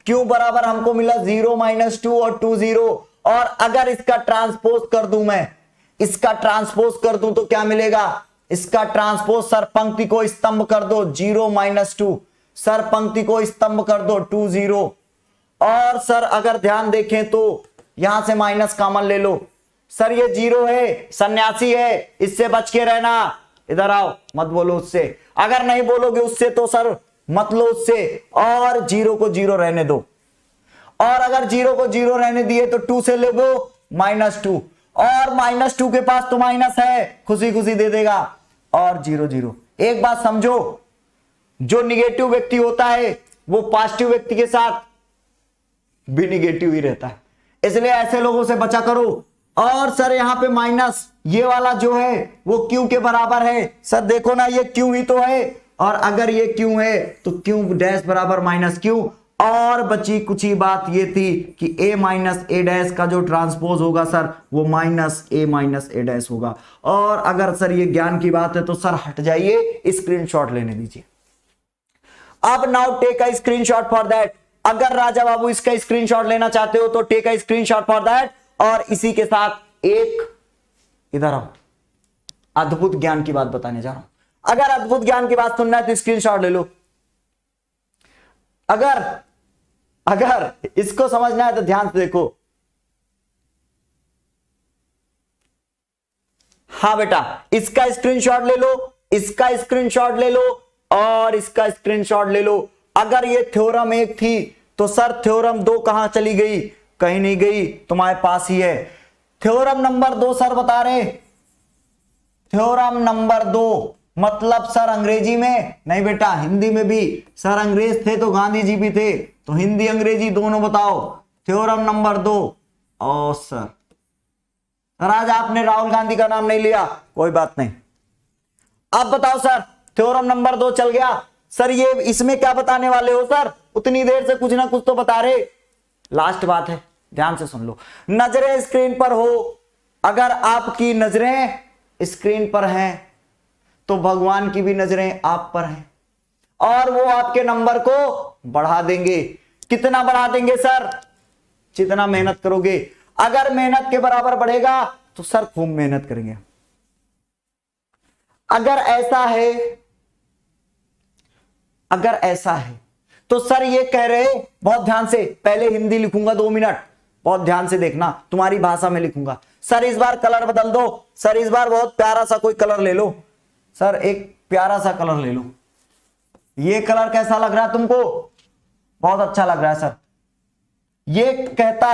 क्यों बराबर हमको मिला 0 - 2 और 2 0। और अगर इसका ट्रांसपोज कर दूं मैं, इसका ट्रांसपोज कर दूं तो क्या मिलेगा, इसका ट्रांसपोज सर पंक्ति को स्तंभ कर दो 0 - 2, सर पंक्ति को स्तंभ कर दो 2 0। और सर अगर ध्यान देखें तो यहां से माइनस कॉमन ले लो, सर ये 0 है, सन्यासी है, इससे बच के रहना, इधर आओ मत बोलो उससे, अगर नहीं बोलोगे उससे तो सर मत लो उससे, और 0 को 0 रहने दो। और अगर 0 को 0 रहने दिए तो 2 से ले लो -2, और -2 के पास तो माइनस है, खुशी खुशी दे देगा, और 0 0। एक बात समझो, जो निगेटिव व्यक्ति होता है वो पॉजिटिव व्यक्ति के साथ भी निगेटिव ही रहता है, इसलिए ऐसे लोगों से बचा करो। और सर यहां पे माइनस ये वाला जो है वो क्यू के बराबर है, सर देखो ना ये क्यू ही तो है, और अगर ये क्यू है तो क्यू डैश बराबर -q। और बची कुछ ही बात ये थी कि a - a डैश का जो ट्रांसपोज होगा सर वो -a - a डैश होगा। और अगर सर ये ज्ञान की बात है तो सर हट जाइए, स्क्रीनशॉट लेने दीजिए। अब now take a screenshot for that, अगर राजा बाबू इसका स्क्रीनशॉट लेना चाहते हो तो take a screenshot for that. और इसी के साथ एक इधर आओ, अद्भुत ज्ञान की बात बताने जा रहा हूं। अगर अद्भुत ज्ञान की बात सुनना है तो स्क्रीनशॉट ले लो, अगर इसको समझना है तो ध्यान से देखो। हाँ बेटा, इसका स्क्रीनशॉट ले लो, इसका स्क्रीनशॉट ले लो, और इसका स्क्रीनशॉट ले लो। अगर ये थ्योरम 1 थी तो सर थ्योरम 2 कहां चली गई, कहीं नहीं गई, तुम्हारे पास ही है। थ्योरम नंबर 2 सर बता रहे, थ्योरम नंबर 2 मतलब सर अंग्रेजी में नहीं बेटा, हिंदी में भी, सर अंग्रेज थे तो गांधी जी भी थे, तो हिंदी अंग्रेजी दोनों बताओ। थ्योरम नंबर 2, और सर आज आपने राहुल गांधी का नाम नहीं लिया, कोई बात नहीं। अब बताओ सर, थ्योरम नंबर 2 चल गया, सर ये इसमें क्या बताने वाले हो सर, उतनी देर से कुछ ना कुछ तो बता रहे। लास्ट बात है, ध्यान से सुन लो। नजरें स्क्रीन पर हो, अगर आपकी नजरें स्क्रीन पर हैं तो भगवान की भी नजरें आप पर हैं, और वो आपके नंबर को बढ़ा देंगे। कितना बढ़ा देंगे सर, जितना मेहनत करोगे। अगर मेहनत के बराबर बढ़ेगा तो सर खूब मेहनत करेंगे। अगर ऐसा है तो सर ये कह रहे, बहुत ध्यान से, पहले हिंदी लिखूंगा 2 मिनट, बहुत ध्यान से देखना, तुम्हारी भाषा में लिखूंगा। सर इस बार कलर बदल दो, सर इस बार बहुत प्यारा सा कोई कलर ले लो, सर एक प्यारा सा कलर ले लो। ये कलर कैसा लग रहा है तुमको, बहुत अच्छा लग रहा है सर। ये कहता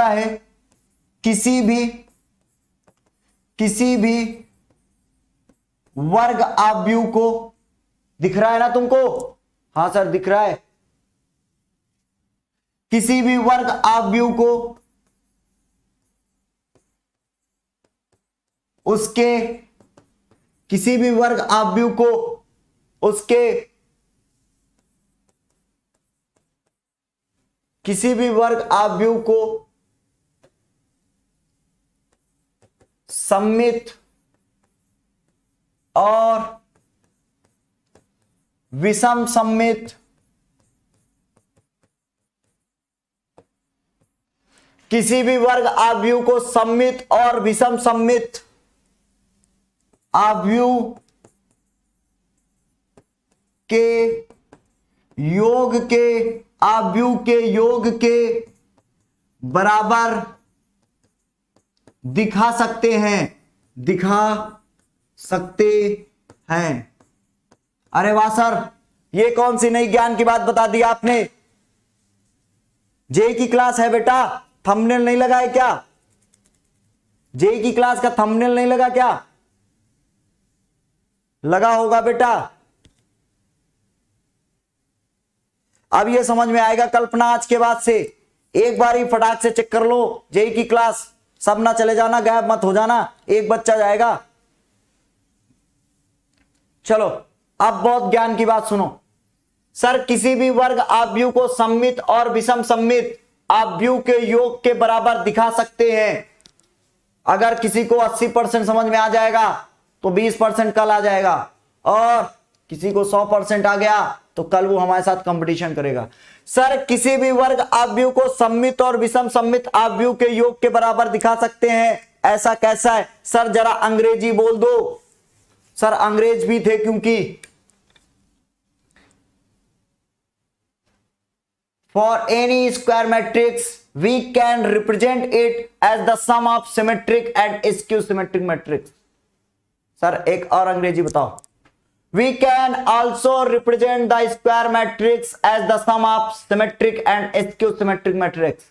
है किसी भी वर्ग आव्यूह को, दिख रहा है ना तुमको, हां सर दिख रहा है, किसी भी वर्ग आव्यूह को उसके किसी भी वर्ग आव्यूह को उसके किसी भी वर्ग आव्यूह को सममित और विषम सममित, किसी भी वर्ग आव्यूह को सममित और विषम सममित आव्यूह के योग के बराबर दिखा सकते हैं। अरे वाह सर, ये कौन सी नई ज्ञान की बात बता दी आपने। जेई की क्लास है बेटा, थंबनेल नहीं लगा है क्या, जेई की क्लास का थंबनेल नहीं लगा क्या, लगा होगा बेटा। अब ये समझ में आएगा कल्पना, आज के बाद से एक बार ही फटाक से चेक कर लो जेई की क्लास, सब ना चले जाना, गायब मत हो जाना, एक बच्चा जाएगा। चलो अब बहुत ज्ञान की बात सुनो। सर किसी भी वर्ग आव्यूह को सममित और विषम सममित आव्यूह के योग के बराबर दिखा सकते हैं। अगर किसी को 80% समझ में आ जाएगा तो 20% कल आ जाएगा, और किसी को 100% आ गया तो कल वो हमारे साथ कंपटीशन करेगा। सर किसी भी वर्ग आव्यूह को सममित और विषम सममित आव्यूह के योग के बराबर दिखा सकते हैं, ऐसा कैसा है? सर जरा अंग्रेजी बोल दो। सर अंग्रेज भी थे, क्योंकि for any square matrix we can represent it as the sum of symmetric and skew symmetric matrix। Sir एक और अंग्रेजी बताओ। we can also represent the square matrix as the sum of symmetric and skew symmetric matrix।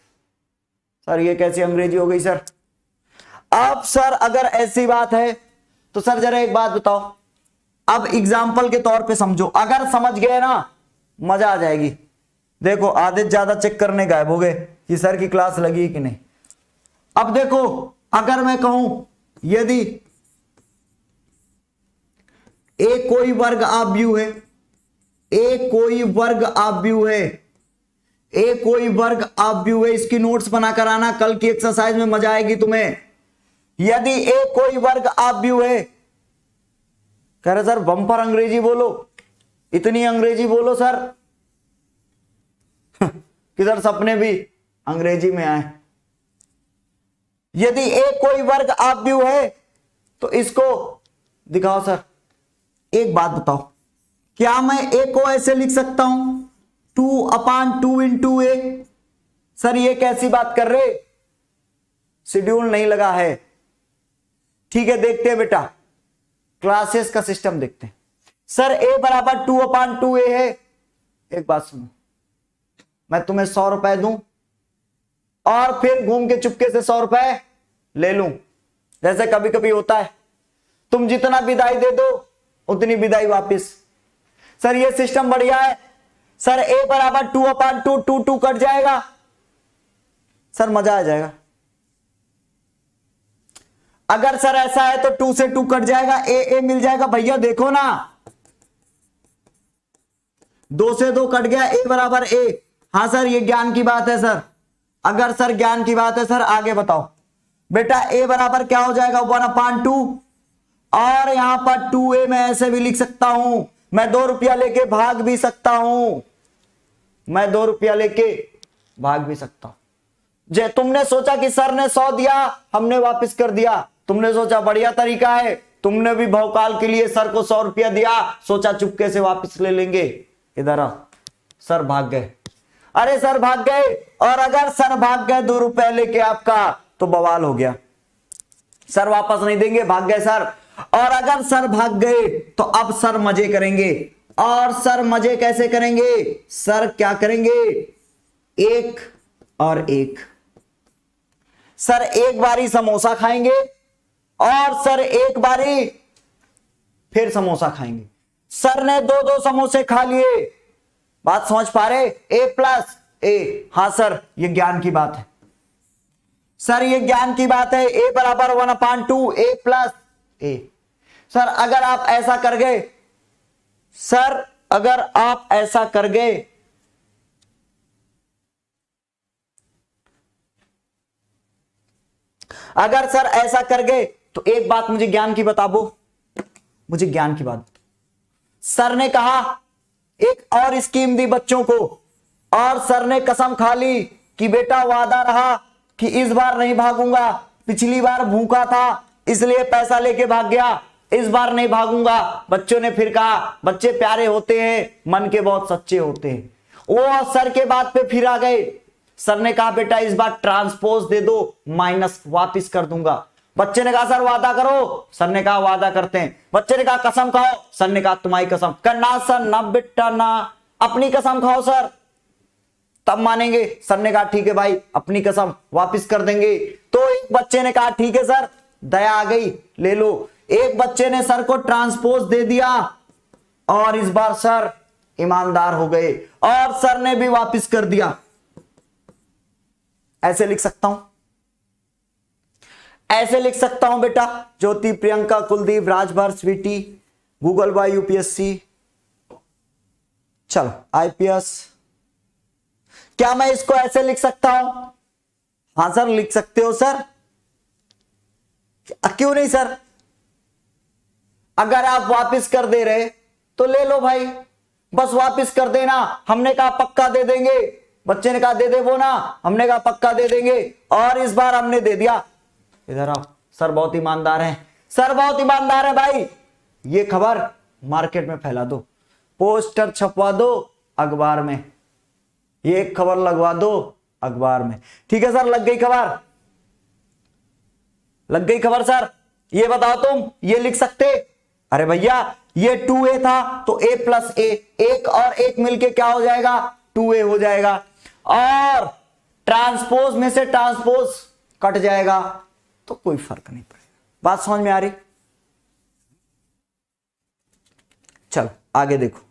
Sir ये कैसी अंग्रेजी हो गई सर? अब सर अगर ऐसी बात है तो सर जरा एक बात बताओ, अब एग्जाम्पल के तौर पे समझो, अगर समझ गए ना मजा आ जाएगी। देखो आधे ज्यादा चेक करने गायब हो गए कि सर की क्लास लगी कि नहीं। अब देखो अगर मैं कहूं यदि ए कोई वर्ग आव्यूह है, ए कोई वर्ग आव्यूह है, ए कोई वर्ग आव्यूह है, इसकी नोट्स बनाकर आना, कल की एक्सरसाइज में मजा आएगी तुम्हें। यदि ए कोई वर्ग आव्यूह है, कह रहे सर बम्पर अंग्रेजी बोलो, इतनी अंग्रेजी बोलो सर कि सर सपने भी अंग्रेजी में आए। यदि ए कोई वर्ग आव्यूह है तो इसको दिखाओ सर। एक बात बताओ, क्या मैं ए को ऐसे लिख सकता हूं 2/2 इंटू ए? सर ये कैसी बात कर रहे, शेड्यूल नहीं लगा है। ठीक है देखते हैं बेटा, क्लासेस का सिस्टम देखते हैं। सर ए बराबर 2/2 ए है। एक बात सुनो, मैं तुम्हें 100 रुपए दूं और फिर घूम के चुपके से 100 रुपए ले लूं, जैसे कभी कभी होता है, तुम जितना विदाई दे दो उतनी विदाई वापस। सर ये सिस्टम बढ़िया है। सर ए बराबर 2/2 2 कट जाएगा, सर मजा आ जाएगा। अगर सर ऐसा है तो 2 से 2 कट जाएगा, ए मिल जाएगा। भैया देखो ना, 2 से 2 कट गया, ए बराबर ए। हाँ सर ये ज्ञान की बात है सर। अगर सर ज्ञान की बात है सर आगे बताओ बेटा। ए बराबर क्या हो जाएगा 1/2, और यहां पर 2a मैं ऐसे भी लिख सकता हूं, मैं 2 रुपया लेके भाग भी सकता हूं, मैं 2 रुपया लेके भाग भी सकता हूं। जे तुमने सोचा कि सर ने 100 दिया हमने वापस कर दिया, तुमने सोचा बढ़िया तरीका है, तुमने भी भौकाल के लिए सर को 100 रुपया दिया, सोचा चुपके से वापस ले लेंगे। इधर आ, सर भाग गए। अरे सर भाग गए, और अगर सर भाग गए 2 रुपए लेके आपका तो बवाल हो गया। सर वापस नहीं देंगे, भाग गए सर। और अगर सर भाग गए तो अब सर मजे करेंगे। और सर मजे कैसे करेंगे? सर क्या करेंगे, 1 और 1। सर एक बारी समोसा खाएंगे और सर एक बारी फिर समोसा खाएंगे। सर ने 2-2 समोसे खा लिए। बात समझ पा रहे? a+a। हां सर ये ज्ञान की बात है। सर ये ज्ञान की बात है। a बराबर 1/2 a+a। सर अगर आप ऐसा कर गए, सर अगर आप ऐसा कर गए, अगर सर ऐसा कर गए तो एक बात मुझे ज्ञान की बताओ, मुझे ज्ञान की बात। सर ने कहा एक और स्कीम दी बच्चों को, और सर ने कसम खा ली कि बेटा वादा रहा कि इस बार नहीं भागूंगा, पिछली बार भूखा था इसलिए पैसा लेके भाग गया, इस बार नहीं भागूंगा। बच्चों ने फिर कहा, बच्चे प्यारे होते हैं, मन के बहुत सच्चे होते हैं, वो सर के बात पे फिर आ गए। सर ने कहा बेटा इस बार ट्रांसपोज दे दो, माइनस वापिस कर दूंगा। बच्चे ने कहा सर वादा करो, सर ने कहा वादा करते हैं। बच्चे ने कहा कसम खाओ, सर ने कहा तुम्हारी कसम करना। सर ना बेटा ना, अपनी कसम खाओ सर, तब मानेंगे। सर ने कहा ठीक है भाई अपनी कसम वापिस कर देंगे। तो एक बच्चे ने कहा ठीक है सर, दया आ गई ले लो। एक बच्चे ने सर को ट्रांसपोज दे दिया, और इस बार सर ईमानदार हो गए और सर ने भी वापिस कर दिया। ऐसे लिख सकता हूं, ऐसे लिख सकता हूं बेटा। Jyoti, Priyanka, Kuldeep, Rajbhar, sweety, Google by UPSC, चलो आईपीएस, क्या मैं इसको ऐसे लिख सकता हूं? हां सर लिख सकते हो सर, क्यों नहीं सर? अगर आप वापस कर दे रहे तो ले लो भाई, बस वापस कर देना। हमने कहा पक्का दे देंगे, बच्चे ने कहा दे दे वो ना, हमने कहा पक्का दे देंगे, और इस बार हमने दे दिया। इधर आओ सर, बहुत ईमानदार हैं सर, बहुत ईमानदार है भाई। ये खबर मार्केट में फैला दो, पोस्टर छपवा दो अखबार में, ये एक खबर लगवा दो अखबार में। ठीक है सर, लग गई खबर, लग गई खबर सर। ये बताओ तुम ये लिख सकते? अरे भैया ये 2a था तो a प्लस ए, एक और एक मिलके क्या हो जाएगा? 2a हो जाएगा, और ट्रांसपोज में से ट्रांसपोज कट जाएगा तो कोई फर्क नहीं पड़ेगा। बात समझ में आ रही? चलो आगे देखो।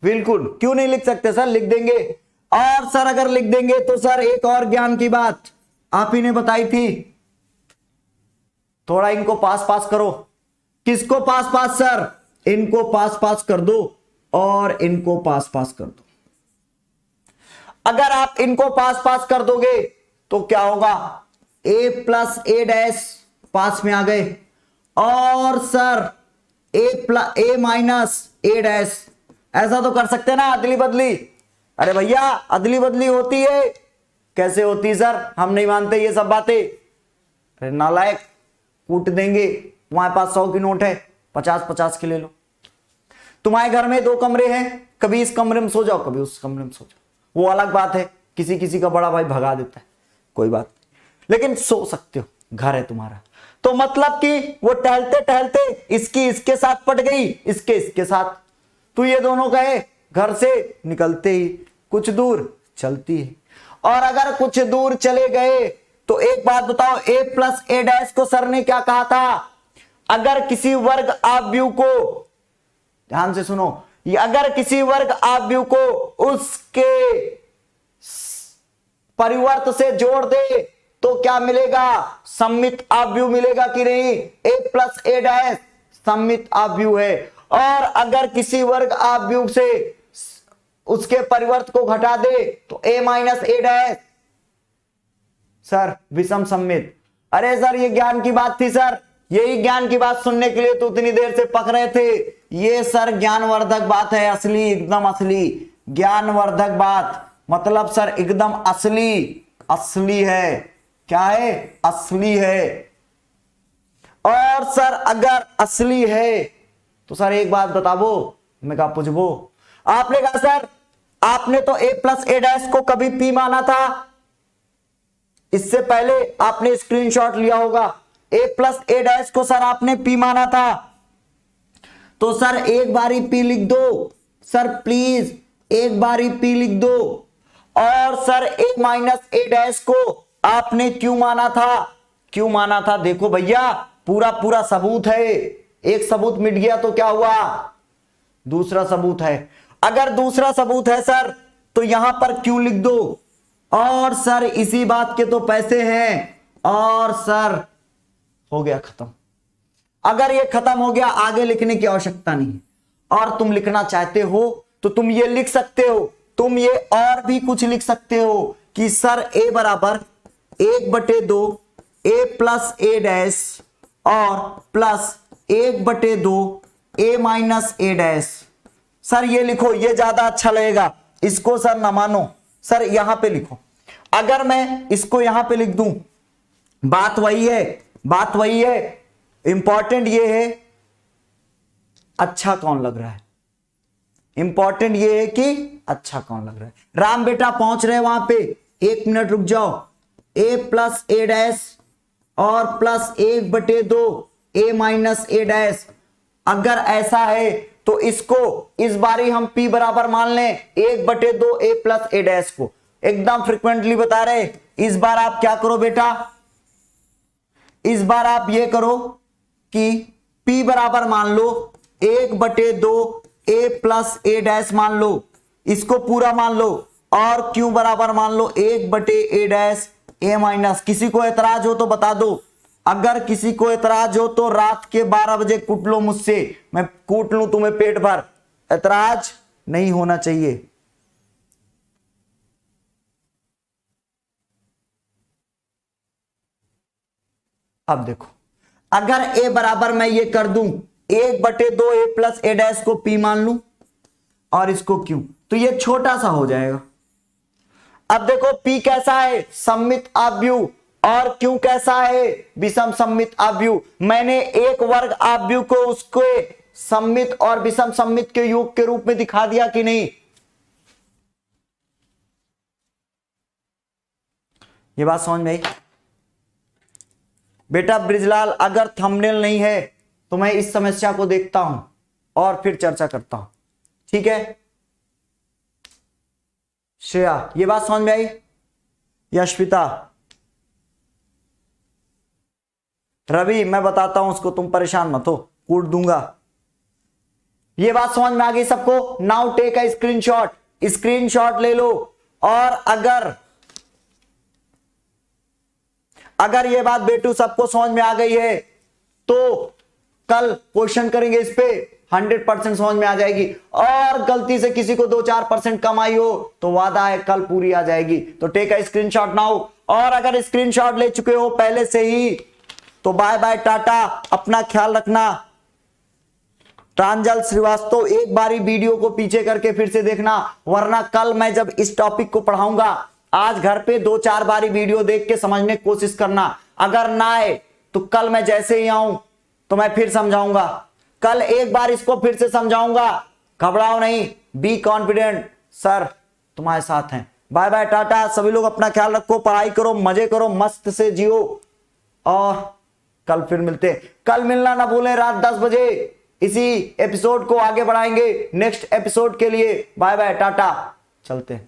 बिल्कुल, क्यों नहीं लिख सकते सर? लिख देंगे। और सर अगर लिख देंगे तो सर एक और ज्ञान की बात आप ही ने बताई थी, थोड़ा इनको पास पास करो। किसको पास पास सर? इनको पास पास कर दो और इनको पास पास कर दो। अगर आप इनको पास पास कर दोगे तो क्या होगा? a प्लस ए डैश पास में आ गए, और sir a minus A dash, ऐसा तो कर सकते ना अदली बदली? अरे भैया अदली बदली होती है। कैसे होती सर? हम नहीं मानते ये सब बातें। अरे नालायक, कूट देंगे। तुम्हारे पास 100 की नोट है, 50-50 के ले लो। तुम्हारे घर में 2 कमरे हैं, कभी इस कमरे में सो जाओ, कभी उस कमरे में सो जाओ, वो अलग बात है। किसी किसी का बड़ा भाई भगा देता है, कोई बात नहीं, लेकिन सो सकते हो, घर है तुम्हारा। तो मतलब कि वो टहलते टहलते इसकी इसके साथ पट गई, इसके इसके साथ, तो ये दोनों गए, घर से निकलते ही कुछ दूर चलती है। और अगर कुछ दूर चले गए तो एक बात बताओ, a प्लस ए डैश को सर ने क्या कहा था? अगर किसी वर्ग आव्यूह को, ध्यान से सुनो, अगर किसी वर्ग आव्यूह को उसके परिवर्त से जोड़ दे तो क्या मिलेगा? सममित आव्यूह मिलेगा कि नहीं? a प्लस ए डैश सममित आव्यूह है। और अगर किसी वर्ग आव्यूह से उसके परिवर्त को घटा दे तो a minus A dash sir विषम सममित। अरे सर ये ज्ञान की बात थी सर, यही ज्ञान की बात सुनने के लिए तो उतनी देर से पक रहे थे। ये सर ज्ञानवर्धक बात है, असली, एकदम असली ज्ञानवर्धक बात, मतलब सर एकदम असली, असली है। क्या है? असली है। और सर अगर असली है तो सर एक बात बताबो, मैं कहा पूछबो। आपने कहा सर आपने तो a प्लस ए डैश को कभी p माना था, इससे पहले आपने स्क्रीनशॉट लिया होगा। a प्लस ए डैश को सर आपने p माना था, तो सर एक बारी p लिख दो सर, प्लीज एक बारी p लिख दो। और sir a minus A dash को आपने q माना था, q माना था। देखो भैया पूरा पूरा सबूत है, एक सबूत मिट गया तो क्या हुआ? दूसरा सबूत है। अगर दूसरा सबूत है सर तो यहां पर q लिख दो, और सर इसी बात के तो पैसे हैं, और सर हो गया खत्म। अगर ये खत्म हो गया, आगे लिखने की आवश्यकता नहीं। और तुम लिखना चाहते हो तो तुम ये लिख सकते हो, तुम ये और भी कुछ लिख सकते हो कि सर a बराबर 1/2 a प्लस ए डैश और plus 1/2 a minus A dash. Sir ये लिखो, ये ज्यादा अच्छा लगेगा, इसको सर ना मानो, सर यहां पे लिखो। अगर मैं इसको यहां पे लिख दूं, बात वही है, बात वही है, इंपॉर्टेंट ये है अच्छा कौन लग रहा है, इंपॉर्टेंट ये है कि अच्छा कौन लग रहा है। राम बेटा पहुंच रहे वहां पे, 1 मिनट रुक जाओ। a प्लस ए डैश और plus 1/2 a minus A dash, अगर ऐसा है तो इसको इस बारी हम p बराबर मान लें 1/2 a प्लस ए डैश को, एकदम फ्रिक्वेंटली बता रहे। इस बार आप क्या करो बेटा, इस बार आप ये करो कि p बराबर मान लो 1/2 a प्लस ए डैश मान लो, इसको पूरा मान लो, और q बराबर मान लो 1/a डैश a माइनस। किसी को एतराज हो तो बता दो, अगर किसी को एतराज हो तो रात के 12 बजे कूट लो मुझसे, मैं कूट लूं तुम्हें पेट भर। एतराज नहीं होना चाहिए। अब देखो, अगर a बराबर मैं ये कर दूं 1/2 a प्लस a डैश को p मान लूं और इसको q, तो ये छोटा सा हो जाएगा। अब देखो p कैसा है, सममित आव्यूह, और q कैसा है, विषम सममित आव्यूह। मैंने एक वर्ग आव्यूह को उसके सममित और विषम सममित के योग के रूप में दिखा दिया कि नहीं? ये बात समझ में आई? बेटा ब्रिजलाल, अगर थंबनेल नहीं है तो मैं इस समस्या को देखता हूं और फिर चर्चा करता हूं, ठीक है? श्रेया, ये बात समझ में आई? यशविता, रवि, मैं बताता हूं उसको, तुम परेशान मत हो, कूट दूंगा। ये बात समझ में आ गई सबको? Now take a screenshot, screenshot ले लो। और अगर ये बात बेटू सबको समझ में आ गई है तो कल क्वेश्चन करेंगे इस पे, 100% समझ में आ जाएगी। और गलती से किसी को 2-4% कम आई हो तो वादा है कल पूरी आ जाएगी। तो टेक अ स्क्रीनशॉट नाउ। और अगर स्क्रीनशॉट ले चुके हो पहले से ही तो बाय बाय टाटा, अपना ख्याल रखना। प्रांजल श्रीवास्तव, एक बारी वीडियो को पीछे करके फिर से देखना, वरना कल मैं जब इस टॉपिक को पढ़ाऊंगा, आज घर पे 2-4 बारी वीडियो देख के समझने की कोशिश करना। अगर ना आए तो कल मैं जैसे ही आऊं तो मैं फिर समझाऊंगा। कल एक बार इसको फिर से समझाऊंगा, घबराओ नहीं, बी कॉन्फिडेंट, सर तुम्हारे साथ हैं। बाय बाय टाटा, सभी लोग अपना ख्याल रखो, पढ़ाई करो, मजे करो, मस्त से जियो, और कल फिर मिलते। कल मिलना ना भूलें रात 10 बजे। इसी एपिसोड को आगे बढ़ाएंगे नेक्स्ट एपिसोड के लिए। बाय बाय टाटा, चलते।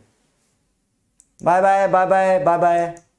Bye bye bye bye bye bye.